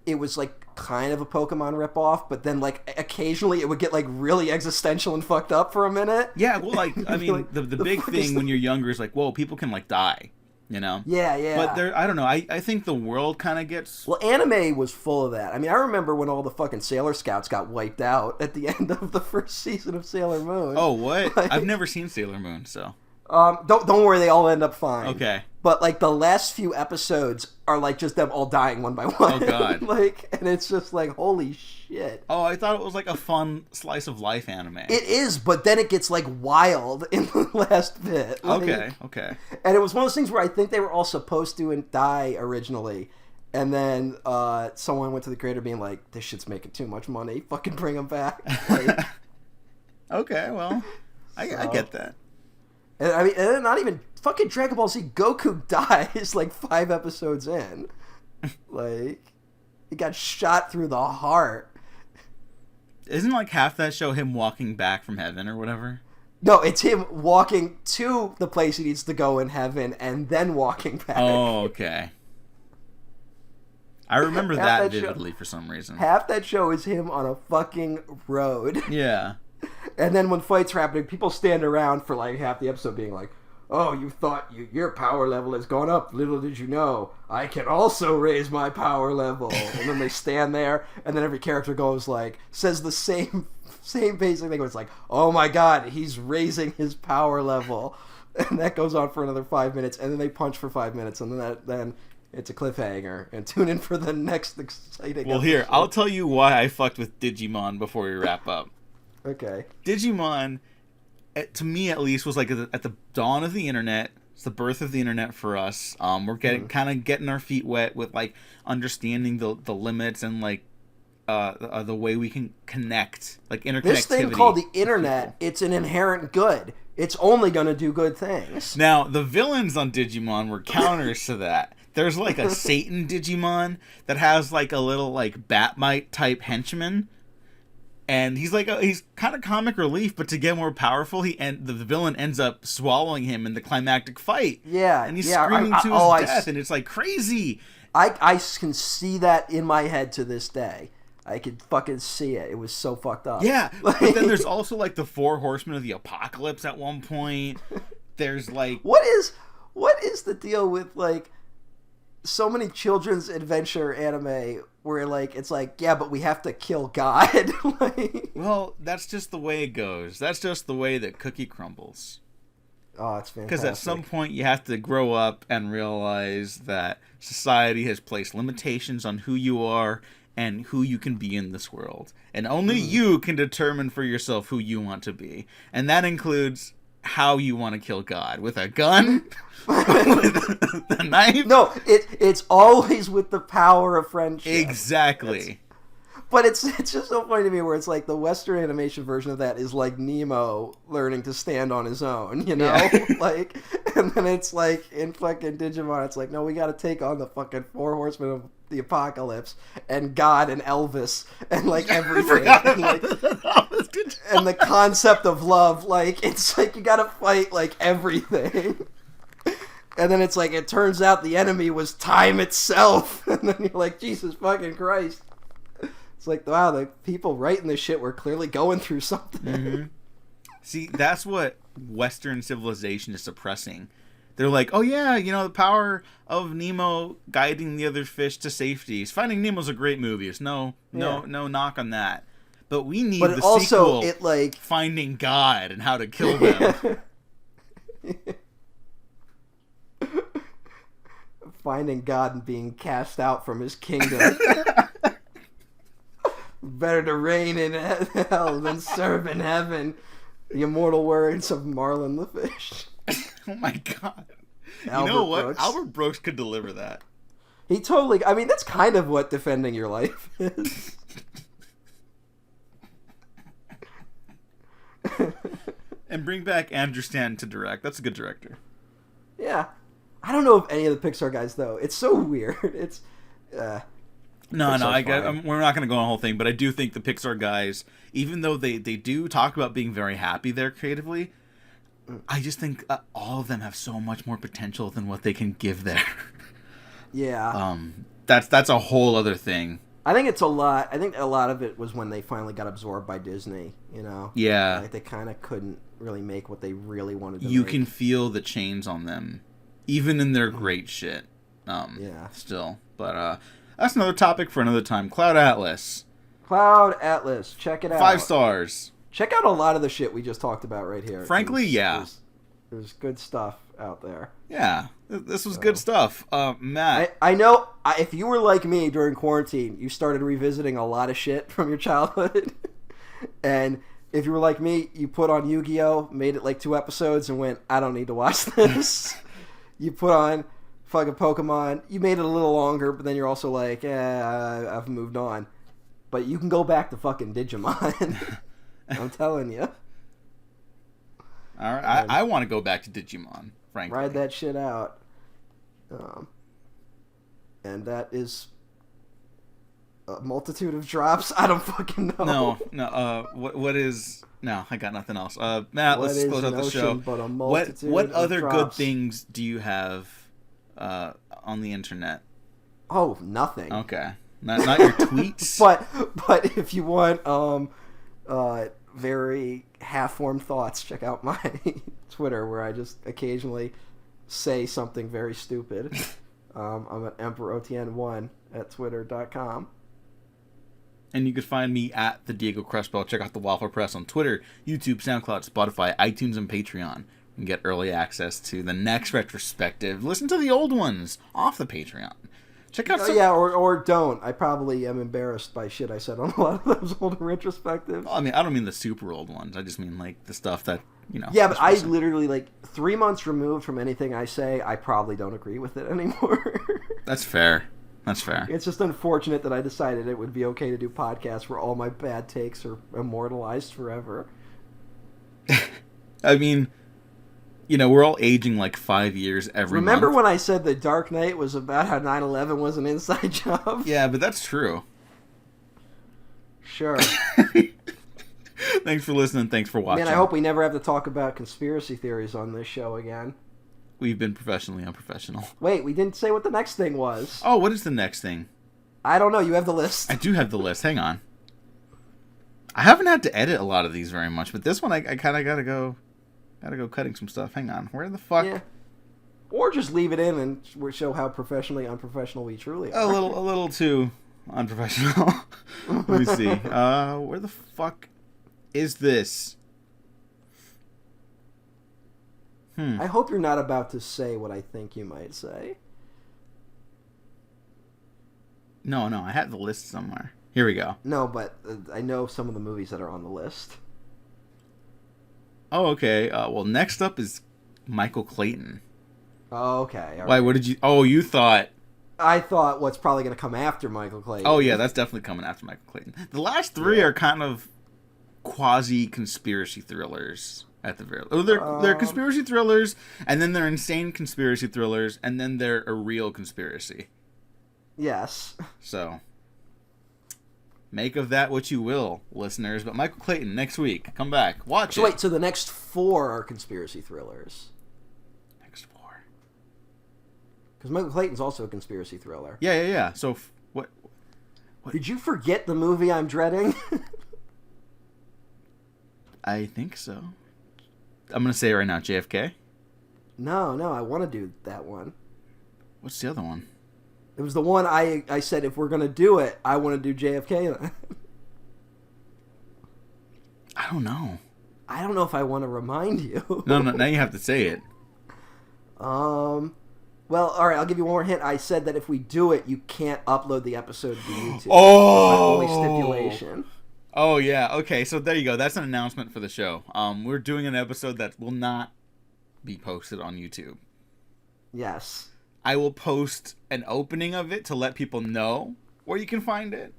It was, like, kind of a Pokemon ripoff, but then, like, occasionally it would get, like, really existential and fucked up for a minute. Yeah, well, like, I mean, like, the big thing when you're younger is, like, whoa, people can, like, die, you know? Yeah. But I don't know, I think the world kind of gets... Well, anime was full of that. I mean, I remember when all the fucking Sailor Scouts got wiped out at the end of the first season of Sailor Moon. Oh, what? Like, I've never seen Sailor Moon, so... Don't worry, they all end up fine. Okay. But, like, the last few episodes are, like, just them all dying one by one. Oh, God. Like, and it's just like, holy shit. Oh, I thought it was, like, a fun slice of life anime. It is, but then it gets, like, wild in the last bit. Like, Okay. And it was one of those things where I think they were all supposed to die originally. And then someone went to the creator being like, this shit's making too much money. Fucking bring them back. Like, okay, well, I get that. And I mean, and then not even fucking Dragon Ball Z Goku dies like 5 episodes in. Like, he got shot through the heart. Isn't like half that show him walking back from heaven or whatever? No, it's him walking to the place he needs to go in heaven and then walking back. Oh, okay. I remember that vividly for some reason. Half that show is him on a fucking road. Yeah. And then when fights are happening, people stand around for like half the episode being like, oh, you thought your power level has gone up. Little did you know, I can also raise my power level. And then they stand there, and then every character goes like, says the same basic thing. Where it's like, oh my god, he's raising his power level. And that goes on for another 5 minutes, and then they punch for 5 minutes, and then it's a cliffhanger. And tune in for the next exciting Well, episode. here, I'll tell you why I fucked with Digimon before we wrap up. Okay. Digimon, to me at least, was like at the dawn of the internet. It's the birth of the internet for us. We're kind of getting our feet wet with like understanding the limits and like the way we can connect, like interconnectivity. This thing called the internet, it's an inherent good. It's only going to do good things. Now, the villains on Digimon were counters to that. There's like a Satan Digimon that has like a little like Batmite type henchman. And he's kind of comic relief, but to get more powerful, the villain ends up swallowing him in the climactic fight. Yeah, and he's screaming to his death, and it's like crazy. I can see that in my head to this day. I could fucking see it. It was so fucked up. Yeah, but then there's also like the 4 Horsemen of the Apocalypse at one point. There's like what is the deal with like so many children's adventure anime where like it's like, yeah, but we have to kill God. Like, well, that's just the way it goes. That's just the way that cookie crumbles. Oh, it's fantastic. Because at some point you have to grow up and realize that society has placed limitations on who you are and who you can be in this world. And only you can determine for yourself who you want to be. And that includes how you want to kill God. With a gun? With a knife? No, it's always with the power of friendship. Exactly. But it's just so funny to me where it's like the Western animation version of that is like Nemo learning to stand on his own, you know? Yeah. Like, and then it's like in fucking Digimon, it's like, no, we gotta take on the fucking 4 Horsemen of the Apocalypse and God and Elvis and like everything. And, like, and the concept of love, like, it's like you gotta fight like everything. And then it's like, it turns out the enemy was time itself. And then you're like, Jesus fucking Christ. It's like, wow, the people writing this shit were clearly going through something. Mm-hmm. See, that's what Western civilization is suppressing. They're like, oh yeah, you know, the power of Nemo guiding the other fish to safety. Finding Nemo's a great movie. It's no knock on that. But we need the sequel, Finding God and how to kill them. Finding God and being cast out from his kingdom. Better to reign in hell than serve in heaven. The immortal words of Marlin the fish. Oh my God. Albert you know what? Brooks. Albert Brooks could deliver that. He totally... I mean, that's kind of what defending your life is. And bring back Andrew Stanton to direct. That's a good director. Yeah. I don't know if any of the Pixar guys, though. It's so weird. It's... No, I get. We're not going to go on the whole thing, but I do think the Pixar guys, even though they do talk about being very happy there creatively, I just think all of them have so much more potential than what they can give there. Yeah. That's a whole other thing. I think it's a lot. I think a lot of it was when they finally got absorbed by Disney. You know. Yeah. Like they kind of couldn't really make what they really wanted to. You make. can feel the chains on them, even in their great shit. Yeah. Still, but that's another topic for another time. Cloud Atlas. Cloud Atlas. Check it out. 5 stars. Check out a lot of the shit we just talked about right here. Frankly, yeah. There's good stuff out there. Yeah. This was good stuff. Matt. I know if you were like me during quarantine, you started revisiting a lot of shit from your childhood. And if you were like me, you put on Yu-Gi-Oh!, made it like 2 episodes and went, I don't need to watch this. You put on fucking Pokemon, you made it a little longer, but then you're also like, I've moved on. But you can go back to fucking Digimon. I'm telling you. All right, I want to go back to Digimon, frankly. Ride that shit out. And that is a multitude of drops. I don't fucking know. No. What is? No, I got nothing else. Matt, let's close out the show. But a What other drops. good things do you have on the internet? Oh, nothing. Okay, not your tweets. but if you want very half-formed thoughts, check out my Twitter, where I just occasionally say something very stupid. I'm at EmperorOTN1 at twitter.com. And you can find me at the Diego Crespo. Check out the Waffle Press on Twitter, YouTube, SoundCloud, Spotify, iTunes, and Patreon. And get early access to the next retrospective. Listen to the old ones off the Patreon. Check out some... Yeah, or don't. I probably am embarrassed by shit I said on a lot of those older retrospectives. Well, I mean, I don't mean the super old ones. I just mean, like, the stuff that, you know... Yeah, but I literally, like, 3 months removed from anything I say, I probably don't agree with it anymore. That's fair. That's fair. It's just unfortunate that I decided it would be okay to do podcasts where all my bad takes are immortalized forever. I mean... You know, we're all aging like 5 years every Remember month. when I said The Dark Knight was about how 9/11 was an inside job? Yeah, but that's true. Sure. Thanks for listening. Thanks for watching. Man, I hope we never have to talk about conspiracy theories on this show again. We've been professionally unprofessional. Wait, we didn't say what the next thing was. Oh, what is the next thing? I don't know. You have the list. I do have the list. Hang on. I haven't had to edit a lot of these very much, but this one I kind of gotta go cutting some stuff. Hang on. Where the fuck? Yeah. Or just leave it in and show how professionally unprofessional we truly are. A little too unprofessional. Let me see. Where the fuck is this? I hope you're not about to say what I think you might say. No, I have the list somewhere. Here we go. No, but I know some of the movies that are on the list. Oh, okay. Well, next up is Michael Clayton. Oh, okay. All Why? right. What did you... Oh, you thought... I thought what's probably going to come after Michael Clayton. Oh, yeah, that's definitely coming after Michael Clayton. The last 3 are kind of quasi-conspiracy thrillers at the very... Oh, they're conspiracy thrillers, and then they're insane conspiracy thrillers, and then they're a real conspiracy. Yes. So... Make of that what you will, listeners. But Michael Clayton, next week. Come back. Watch it. Wait, so the next 4 are conspiracy thrillers. Next 4. Because Michael Clayton's also a conspiracy thriller. Yeah. So what? Did you forget the movie I'm dreading? I think so. I'm gonna say it right now, JFK. No, I want to do that one. What's the other one? It was the one I said if we're gonna do it, I want to do JFK. I don't know. I don't know if I want to remind you. No. Now you have to say it. Well, all right. I'll give you one more hint. I said that if we do it, you can't upload the episode to YouTube. Oh, that's my only stipulation. Oh yeah. Okay. So there you go. That's an announcement for the show. We're doing an episode that will not be posted on YouTube. Yes. I will post an opening of it to let people know where you can find it.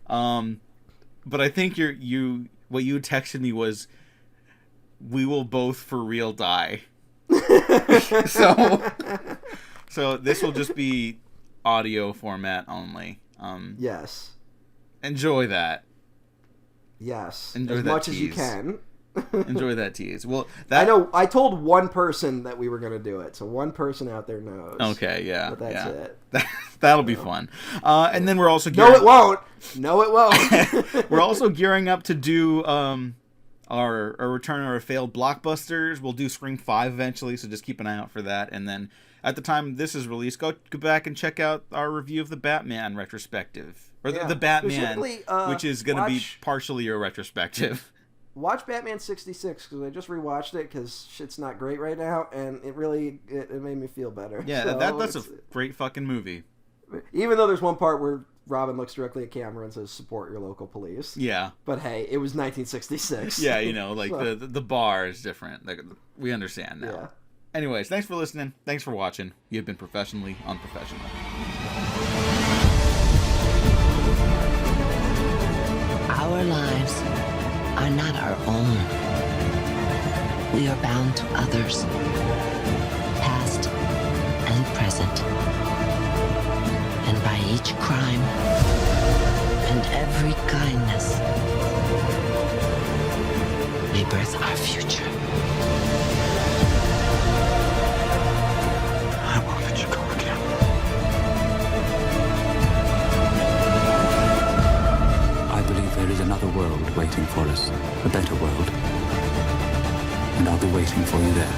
But I think what you texted me was, we will both for real die. So this will just be audio format only. Yes. Enjoy that. Yes. Enjoy as that much tease. as you can. Enjoy that tease. Well, I know. I told one person that we were going to do it, so one person out there knows. Okay, yeah. But that's it. That'll be fun. And then we're also No, it won't. No, it won't. We're also gearing up to do our return of our failed blockbusters. We'll do Scream 5 eventually, so just keep an eye out for that. And then at the time this is released, go back and check out our review of the Batman Retrospective. Or the Batman, which is going to be partially a retrospective. Watch Batman 66, because I just rewatched it, because shit's not great right now, and it made me feel better. Yeah, so that's a great fucking movie. Even though there's one part where Robin looks directly at camera and says, support your local police. Yeah. But hey, it was 1966. Yeah, so. the bar is different. Like, we understand now. Yeah. Anyways, thanks for listening. Thanks for watching. You've been professionally unprofessional. Our lives are not our own. We are bound to others, past and present. And by each crime and every kindness, we birth our future. I won't let you go again. I believe there is another world waiting for us, a better world. And I'll be waiting for you there.